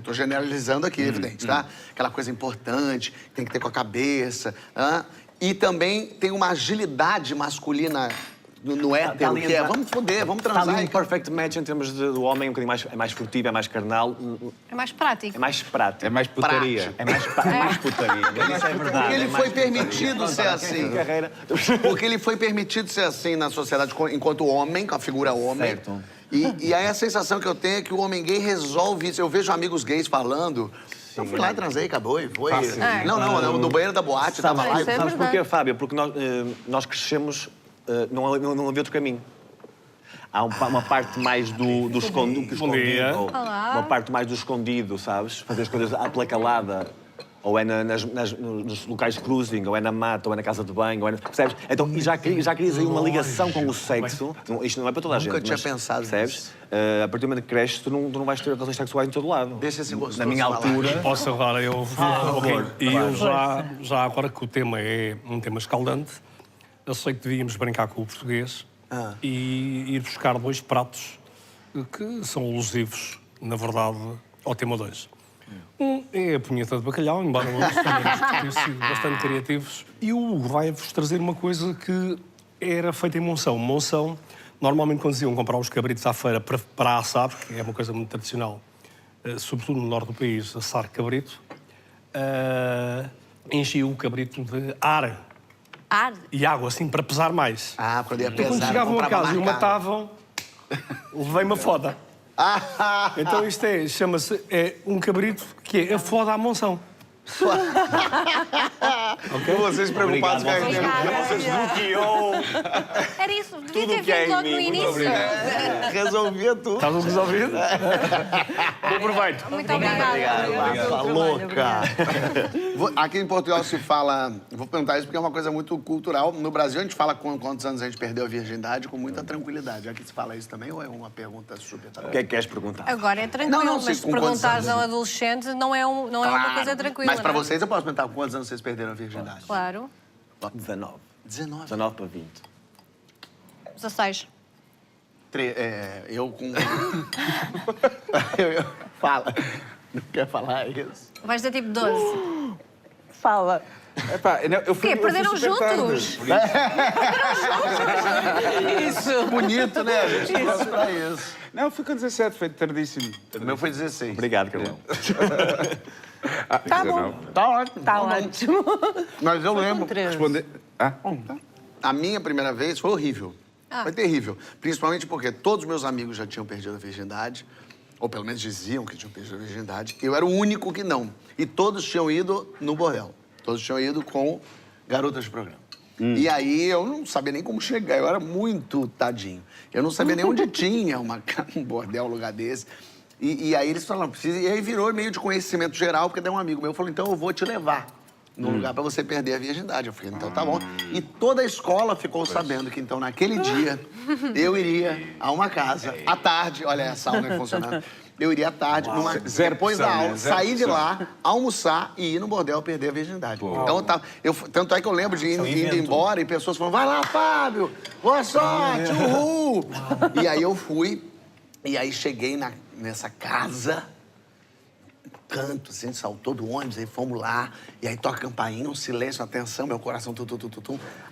S1: tô generalizando aqui, evidente, tá? Aquela coisa importante, tem que ter com a cabeça. E também tem uma agilidade masculina no hétero, que é vamos foder, vamos transar.
S5: Está ali um perfect match em termos do homem, um bocadinho mais furtivo, é mais carnal.
S2: É mais prático.
S5: É mais prático.
S3: É mais putaria.
S5: É mais putaria. Isso é verdade.
S1: Porque ele foi permitido ser assim. Porque ele foi permitido ser assim na sociedade enquanto homem, com a figura homem.
S5: Certo.
S1: E aí a sensação que eu tenho é que o homem gay resolve isso. Eu vejo amigos gays falando... Eu fui lá, transei, acabou e foi. Não, no banheiro da boate, tava lá.
S5: Sabes porquê, Fábio? Porque nós crescemos... Não havia outro caminho. Há uma parte mais do escondido. Uma parte mais do escondido, sabes? Fazer as coisas pela calada. Ou é nos locais de cruising, ou é na mata, ou é na casa de banho, ou é percebes? Então, e já crias aí uma ligação com o sexo. Isto não é para toda a gente.
S1: Nunca tinha pensado
S5: percebes? A partir do momento que cresces, tu não vais ter relações sexuais em todo lado.
S1: Deixa esse gostoso
S5: na minha altura...
S6: Posso agora, eu já agora que o tema é um tema escaldante, eu sei que devíamos brincar com o português e ir buscar 2 pratos que são alusivos, na verdade, ao tema 2. Um é a punheta de bacalhau, embora nós tenhamos sido bastante criativos. E o Hugo vai-vos trazer uma coisa que era feita em Monção. Monção, normalmente quando iam comprar os cabritos à feira para assar, que é uma coisa muito tradicional, sobretudo no norte do país, assar cabrito, enchiam o cabrito de ar. E água, assim, para pesar mais.
S1: Quando ia pesar,
S6: então, quando chegavam a casa e o matavam, levei uma foda. Então isto chama-se um cabrito que é a foda à Monção.
S1: Okay? Vocês preocupados com a gente.
S5: Vocês bloqueou.
S2: Era isso, devia ter vindo logo no início.
S1: Resolvia tudo.
S6: Está tudo resolvido? Bom proveito.
S2: Muito obrigada.
S1: Tá louca. Aqui em Portugal se fala... Vou perguntar isso porque é uma coisa muito cultural. No Brasil a gente fala com quantos anos a gente perdeu a virgindade com muita tranquilidade. Aqui se fala isso também ou é uma pergunta super...
S5: O que é que queres perguntar?
S2: Agora é tranquilo, mas se perguntares a um adolescente não é uma coisa tranquila.
S1: Mas para vocês eu posso perguntar com quantos anos vocês perderam a virgindade?
S2: Claro.
S5: 19.
S1: 19
S5: para 20.
S2: 16.
S1: Eu com... Fala. Não quer falar isso?
S2: Vais ter tipo 12.
S4: Fala.
S3: Epá, eu fui,
S2: Perderam
S3: super
S2: juntos?
S1: Isso. Bonito, né? A gente gosta pra isso.
S3: Não, eu fui com 17, foi tardíssimo.
S1: O meu foi 16.
S5: Obrigado, Carlão.
S4: Tá bom.
S1: Tá ótimo.
S4: Tá ótimo.
S1: Mas eu lembro.
S3: Responder.
S1: A minha primeira vez foi horrível. Foi terrível. Principalmente porque todos os meus amigos já tinham perdido a virgindade. Ou pelo menos diziam que tinham perdido a virgindade. Eu era o único que não. E todos tinham ido no bordel. Todos tinham ido com garotas de programa. E aí eu não sabia nem como chegar. Eu era muito tadinho. Eu não sabia nem onde tinha um bordel, um lugar desse. E aí eles falaram, precisa... E aí virou meio de conhecimento geral, porque daí um amigo meu falou, então eu vou te levar num lugar pra você perder a virgindade. Eu falei, então tá bom. E toda a escola ficou sabendo que, então, naquele dia, eu iria a uma casa, à tarde, olha essa aula funcionando. Eu iria à tarde, depois da aula, sair de lá, almoçar e ir no bordel perder a virgindade. Então, tanto é que eu lembro de indo embora e pessoas falando, vai lá, Fábio, boa sorte, uhul! E aí eu fui, e aí cheguei nessa casa, canto, assim, saltou do ônibus, aí fomos lá, e aí toca a campainha, um silêncio, uma atenção, meu coração,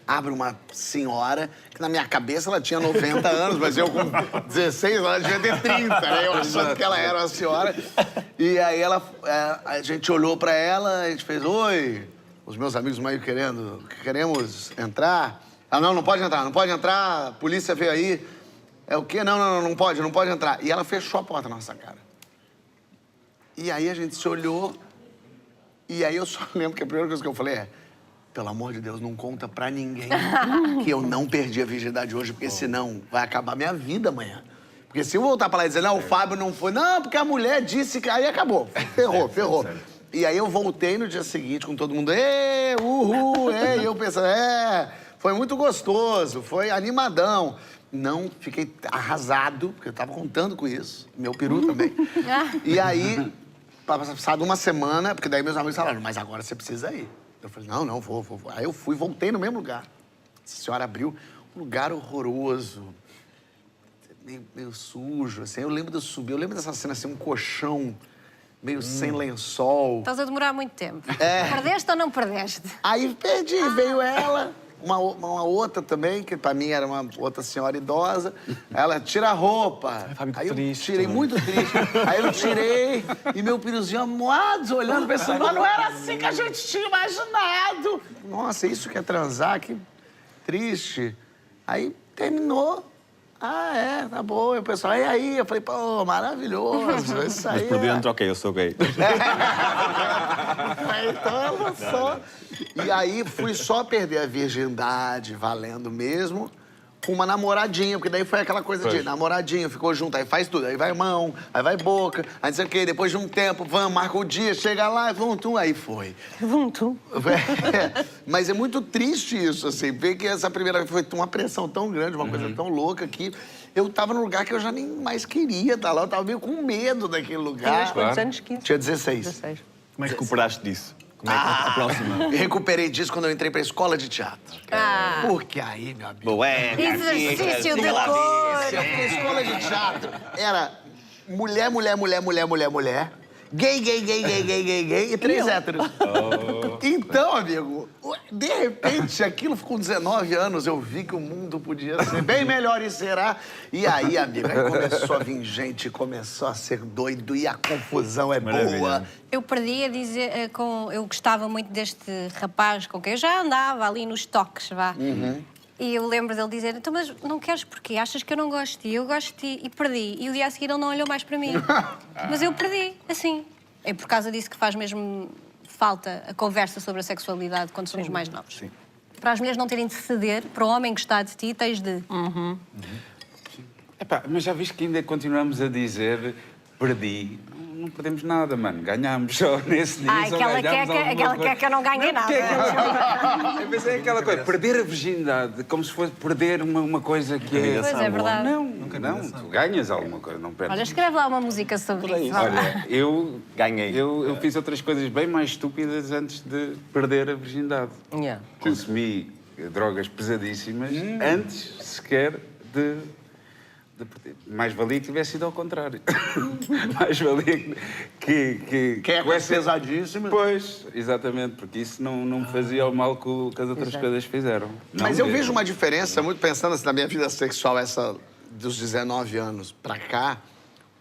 S1: abre uma senhora, que na minha cabeça ela tinha 90 anos, mas eu com 16 ela devia ter 30, né? Eu achando que ela era uma senhora. E aí a gente olhou pra ela, a gente fez, oi, os meus amigos meio queremos entrar. Ela, não pode entrar, a polícia veio aí. É o quê? Não pode entrar. E ela fechou a porta na nossa cara. E aí a gente se olhou, e aí eu só lembro que a primeira coisa que eu falei é: pelo amor de Deus, não conta pra ninguém que eu não perdi a virgindade hoje, porque senão vai acabar minha vida amanhã. Porque se eu voltar pra lá e dizer, não, o Fábio não foi, não, porque a mulher disse que... Aí acabou, ferrou. E aí eu voltei no dia seguinte com todo mundo, uhul, e eu pensando, foi muito gostoso, foi animadão. Não, fiquei arrasado, porque eu tava contando com isso, meu peru também. E aí, passado uma semana, porque daí meus amigos falaram, mas agora você precisa ir. Eu falei, não, vou. Aí eu fui, voltei no mesmo lugar. A senhora abriu um lugar horroroso, meio sujo, assim. Eu lembro de eu subir, eu lembro dessa cena, assim, um colchão meio sem lençol.
S2: Estás a demorar muito tempo. Perdeste ou não perdeste?
S1: Aí perdi, veio ela, uma outra também, que pra mim era uma outra senhora idosa. Ela, tira a roupa. Aí eu tirei, muito triste. Aí eu tirei, e meu piruzinho amoado, olhando, pensando, mas não era assim que a gente tinha imaginado. Nossa, isso que é transar, que triste. Aí terminou. Tá bom. E o pessoal, e aí? Eu falei, pô, maravilhoso, isso aí.
S5: Mas por dentro, ok, eu sou gay.
S1: Então ela só... E aí fui só perder a virgindade, valendo mesmo, com uma namoradinha, porque daí foi aquela coisa de namoradinha, ficou junto, aí faz tudo, aí vai mão, aí vai boca, aí não sei o quê, depois de um tempo, vamos, marca o dia, chega lá, vum, aí foi.
S4: Vum.
S1: Mas é muito triste isso, assim, ver que essa primeira vez foi uma pressão tão grande, uma coisa tão louca, que eu tava num lugar que eu já nem mais queria estar lá, eu tava meio com medo daquele lugar.
S4: Tinhas quantos anos? 15?
S1: Tinha 16.
S4: 16.
S5: Como é que recuperaste disso? Como é que a próxima?
S1: Recuperei disso quando eu entrei pra escola de teatro. Porque aí, meu amigo...
S5: Boé,
S2: Exercício de cor.
S1: A escola de teatro era mulher, gay e 3 héteros. Então, amigo, de repente, aquilo com 19 anos, eu vi que o mundo podia ser bem melhor e será. E aí, amigo, aí começou a vir gente, começou a ser doido e a confusão é boa.
S2: Eu perdi a dizer, eu gostava muito deste rapaz com quem eu já andava ali nos toques, vá. E eu lembro dele dizer, então, mas não queres porquê? Achas que eu não gosto de ti? Eu gosto de ti. E perdi. E o dia a seguir ele não olhou mais para mim. Mas eu perdi, assim. É por causa disso que faz mesmo falta a conversa sobre a sexualidade quando somos mais novos.
S5: Sim.
S2: Para as mulheres não terem de ceder, para o homem gostar de ti, tens de...
S3: Epá, mas já viste que ainda continuamos a dizer perdi. Não perdemos nada, mano. Ganhámos só nesse dia.
S2: Aquela queca não ganha nada.
S3: Mas é aquela coisa, perder a virgindade, como se fosse perder uma coisa que é...
S2: Pois é verdade.
S3: Não, tu ganhas alguma coisa, não perdes.
S2: Olha, escreve lá uma música sobre isso.
S3: Olha, eu
S5: Ganhei.
S3: Eu fiz outras coisas bem mais estúpidas antes de perder a virgindade. Consumi drogas pesadíssimas antes sequer de perder. Mais valia que tivesse sido ao contrário. Mais valia que
S1: Quem é coisa pesadíssima.
S3: Pois, exatamente, porque isso não me fazia o mal que as outras coisas fizeram.
S1: Mas eu vejo uma diferença, muito pensando assim, na minha vida sexual, essa dos 19 anos pra cá,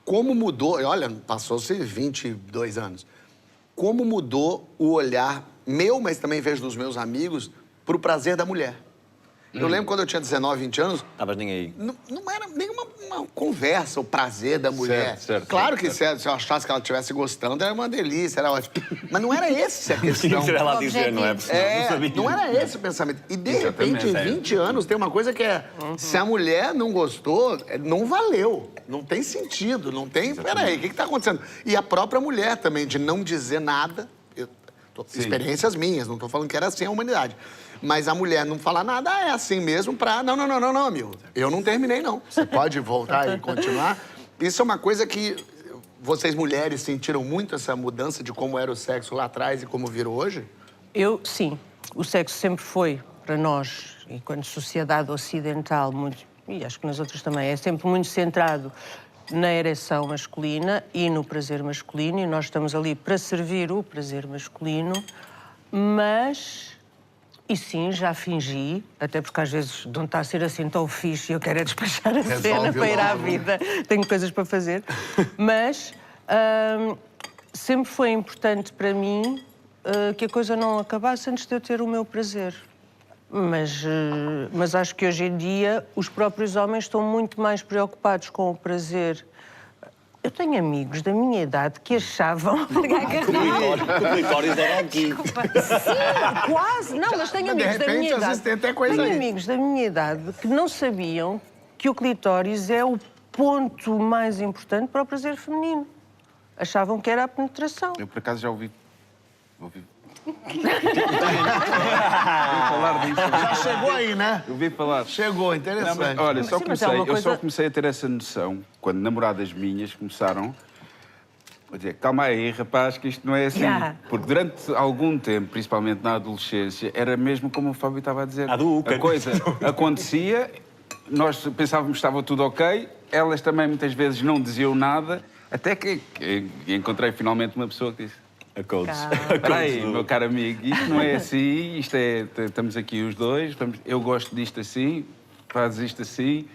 S1: como mudou, e olha, passou-se 22 anos, como mudou o olhar meu, mas também vejo dos meus amigos, pro prazer da mulher. Eu lembro quando eu tinha 19, 20 anos...
S5: Estavas nem aí.
S1: Não era nenhuma conversa, o prazer da mulher.
S3: Certo,
S1: claro que se eu achasse que ela estivesse gostando, era uma delícia, era ótimo. Mas não era esse a questão.
S5: Tinha ela a dizer, não é? Porque não sabia.
S1: Não era esse o pensamento. E, de repente, em 20 anos, tem uma coisa que é... Se a mulher não gostou, não valeu. Não tem sentido, não tem... Peraí, o que está acontecendo? E a própria mulher também, de não dizer nada. Experiências minhas, não estou falando que era assim a humanidade. Mas a mulher não falar nada, é assim mesmo pra... Não, amigo. Eu não terminei, não. Você pode voltar e continuar. Isso é uma coisa que vocês, mulheres, sentiram muito essa mudança de como era o sexo lá atrás e como virou hoje?
S4: Sim. O sexo sempre foi, para nós, enquanto sociedade ocidental, muito, e acho que nas outras também, é sempre muito centrado na ereção masculina e no prazer masculino, e nós estamos ali para servir o prazer masculino, mas... E sim, já fingi, até porque às vezes não está a ser assim tão fixe e eu quero é despachar a cena para ir à vida, tenho coisas para fazer. Mas sempre foi importante para mim que a coisa não acabasse antes de eu ter o meu prazer. Mas acho que hoje em dia os próprios homens estão muito mais preocupados com o prazer. Eu tenho amigos da minha idade que achavam...
S5: Que o clitóris era aqui.
S4: Sim, quase. Não, mas tenho amigos da minha idade.
S1: Tem até coisa
S4: Tenho
S1: aí.
S4: amigos da minha idade que não sabiam que o clitóris é o ponto mais importante para o prazer feminino. Achavam que era a penetração.
S3: Eu, por acaso, já ouvi falar disso.
S1: Já chegou aí, né?
S3: Eu ouvi falar.
S1: Chegou,
S3: Não,
S1: interessante.
S3: mas, olha,
S4: Mas é uma
S3: eu
S4: coisa-
S3: só comecei a ter essa noção quando namoradas minhas começaram a dizer, calma aí, rapaz, que isto não é assim.
S4: Já.
S3: Porque durante algum tempo, principalmente na adolescência, era mesmo como o Fábio estava a dizer.
S5: Hadouken.
S3: A coisa acontecia, nós pensávamos que estava tudo ok, elas também muitas vezes não diziam nada, até que encontrei finalmente uma pessoa que disse, espera aí, meu caro amigo, isto não é assim, isto é, estamos aqui os dois, eu gosto disto assim, fazes isto assim.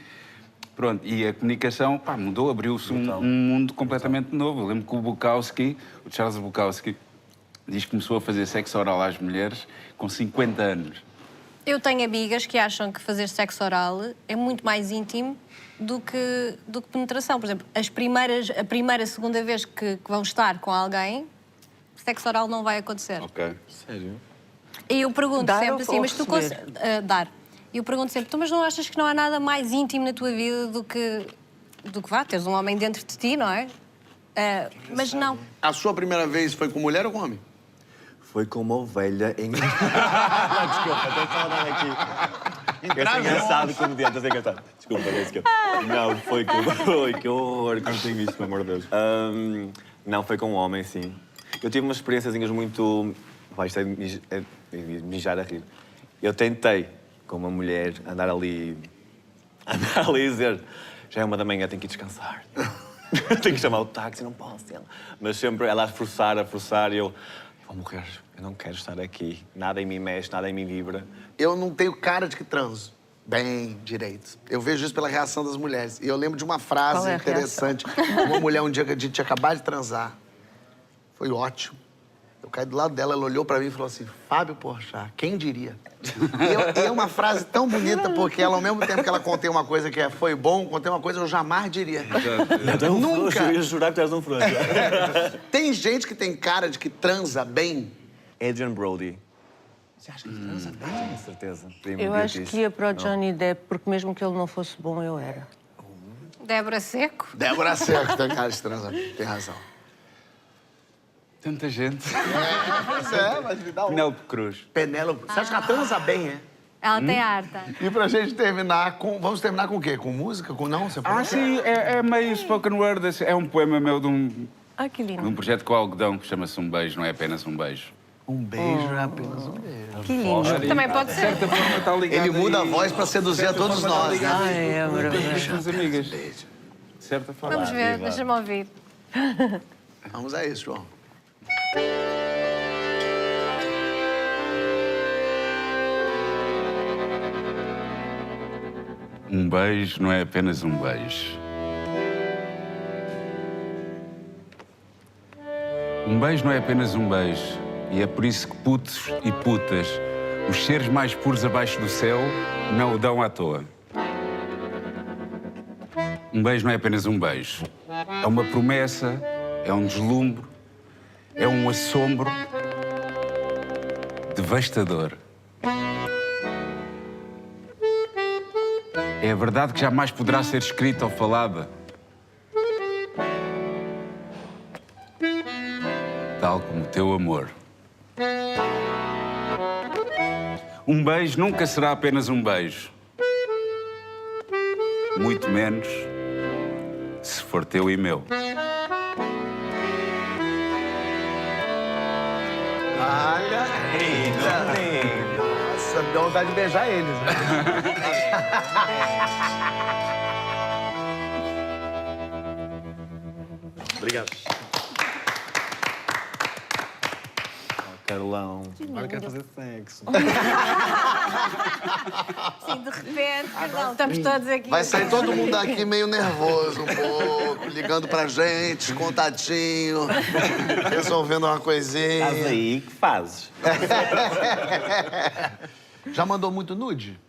S3: Pronto, e a comunicação, pá, mudou, abriu-se um mundo completamente novo. Eu lembro que o Charles Bukowski, diz que começou a fazer sexo oral às mulheres com 50 anos.
S2: Eu tenho amigas que acham que fazer sexo oral é muito mais íntimo do que penetração. Por exemplo, a primeira, segunda vez que vão estar com alguém, sexo oral não vai acontecer.
S3: Ok.
S5: Sério?
S2: E eu pergunto
S4: Dar
S2: sempre
S4: ou
S2: assim, mas tu
S4: receber?
S2: dar. E eu pergunto sempre, tu mas não achas que não há nada mais íntimo na tua vida do que vá, teres um homem dentro de ti, não é? Mas não.
S1: A sua primeira vez foi com mulher ou com homem?
S5: Foi com uma ovelha em... Desculpa, estou a falar aqui. Esse engraçado comediante, esse engraçado. Desculpa, é isso que eu... Não, foi com... Oi, que horror, que não tenho isto, pelo amor de Deus. Não, foi com um homem, sim. Eu tive umas experiênciazinhas muito... Vai, isto é mijar a rir. Eu tentei, com uma mulher, andar ali e dizer já é 1 da manhã, tenho que ir descansar. Tenho que chamar o táxi, não posso. Mas sempre ela a forçar, e eu vou morrer, eu não quero estar aqui. Nada em mim mexe, nada em mim vibra.
S1: Eu não tenho cara de que transo. Bem direito. Eu vejo isso pela reação das mulheres. E eu lembro de uma frase
S4: Qual é a
S1: interessante. Uma mulher um dia que a gente tinha acabado de transar. Foi ótimo. Eu caí do lado dela, ela olhou pra mim e falou assim, Fábio Porchat, quem diria? E é uma frase tão bonita, porque ela, ao mesmo tempo que ela contei uma coisa que foi bom, contei uma coisa que eu jamais diria. Nunca!
S5: Eu ia jurar que tu és um frouxo.
S1: Tem gente que tem cara de que transa bem.
S5: Adrian Brody. Você acha que transa bem? Com certeza.
S4: Eu acho que ia para o Johnny Depp, porque mesmo que ele não fosse bom, eu era.
S2: Débora Seco?
S1: Débora Seco tem cara de transa bem, tem razão.
S3: Tanta gente.
S1: Pois é, mas me dá um.
S3: Penélope Cruz.
S1: Penélope, você acha que ela transa bem, é?
S2: Ela tem harta.
S1: E pra gente terminar com... Vamos terminar com o quê? Com música? Com não? Você falou?
S3: Sim, é meio spoken word. É um poema meu de
S4: Ai, que
S3: de um
S4: lindo.
S3: projeto com algodão que chama-se Um Beijo, não é apenas um beijo.
S1: Um beijo é apenas um beijo.
S4: Que lindo.
S2: Também pode ser.
S3: De certa forma está ligado
S1: Ele muda a
S3: aí-
S1: voz pra seduzir a todos nós, né?
S4: Ai, é maravilhoso.
S3: as suas amigas. De certa forma.
S2: Vamos ver, deixa-me ouvir.
S1: Vamos a isso, João.
S3: Um beijo não é apenas um beijo. Um beijo não é apenas um beijo. E é por isso que putos e putas, os seres mais puros abaixo do céu, não o dão à toa. Um beijo não é apenas um beijo. É uma promessa, é um deslumbre, é um assombro devastador. É a verdade que jamais poderá ser escrita ou falada. Tal como o teu amor. Um beijo nunca será apenas um beijo. Muito menos se for teu e meu.
S1: Olha, nossa, me deu vontade de beijar eles, né?
S5: Obrigado. Carlão, agora quero fazer sexo.
S2: Sim, de repente, perdão, estamos todos aqui.
S1: Vai sair todo mundo daqui meio nervoso um pouco, ligando pra gente, contatinho, resolvendo uma coisinha.
S5: Estás aí, que fazes?
S1: Já mandou muito nude?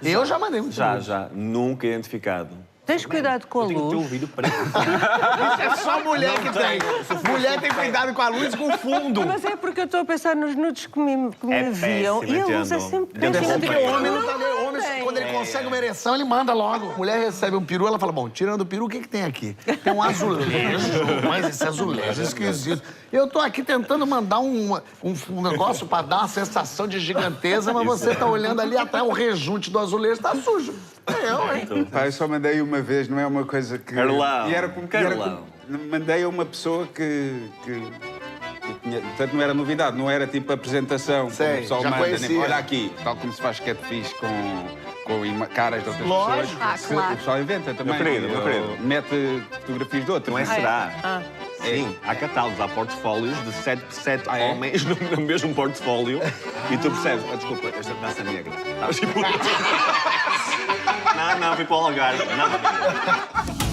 S1: Eu já mandei muito nude.
S5: Já. Nunca identificado.
S4: Tens cuidado com a
S7: Tenho o teu
S4: luz.
S7: ouvido preto.
S1: Isso é só mulher que tem. Mulher tem cuidado com a luz e com o fundo.
S4: Mas é porque eu estou a pensar nos nudes que me
S5: É
S4: enviam
S5: péssimo,
S4: e a luz é
S5: entendo.
S4: sempre
S5: Deve
S4: péssima.
S5: ser
S1: Porque o homem não tá vendo. O homem, quando ele consegue uma ereção, ele manda logo. A mulher recebe um peru, ela fala, bom, tirando o peru, o que que tem aqui? Tem um azulejo, mas esse azulejo é esquisito. Eu tô aqui tentando mandar um negócio pra dar uma sensação de giganteza, mas você tá olhando ali até o rejunte do azulejo, tá sujo. hein?
S3: Pá, eu só mandei uma vez, não é uma coisa que...
S5: Carlão,
S3: E era como...
S5: Carlão.
S3: Mandei a uma pessoa que tinha... Portanto, não era novidade, não era tipo apresentação.
S1: Sei,
S3: como o pessoal
S1: já
S3: manda,
S1: conhecia.
S3: nem, olha aqui, tal como se faz catfish com caras de outras
S1: Lógico.
S3: pessoas.
S2: Claro.
S3: O pessoal inventa também.
S5: Meu querido, meu
S3: Ou
S5: querido.
S3: Mete fotografias de outros.
S5: Não é será?
S7: Sim, há catálogos, há portfólios de 7
S3: Ah, é?
S7: homens no mesmo portfólio e tu percebes, desculpa, esta taça negra. Sabes, tipo... não, fui para o Algarve. Não.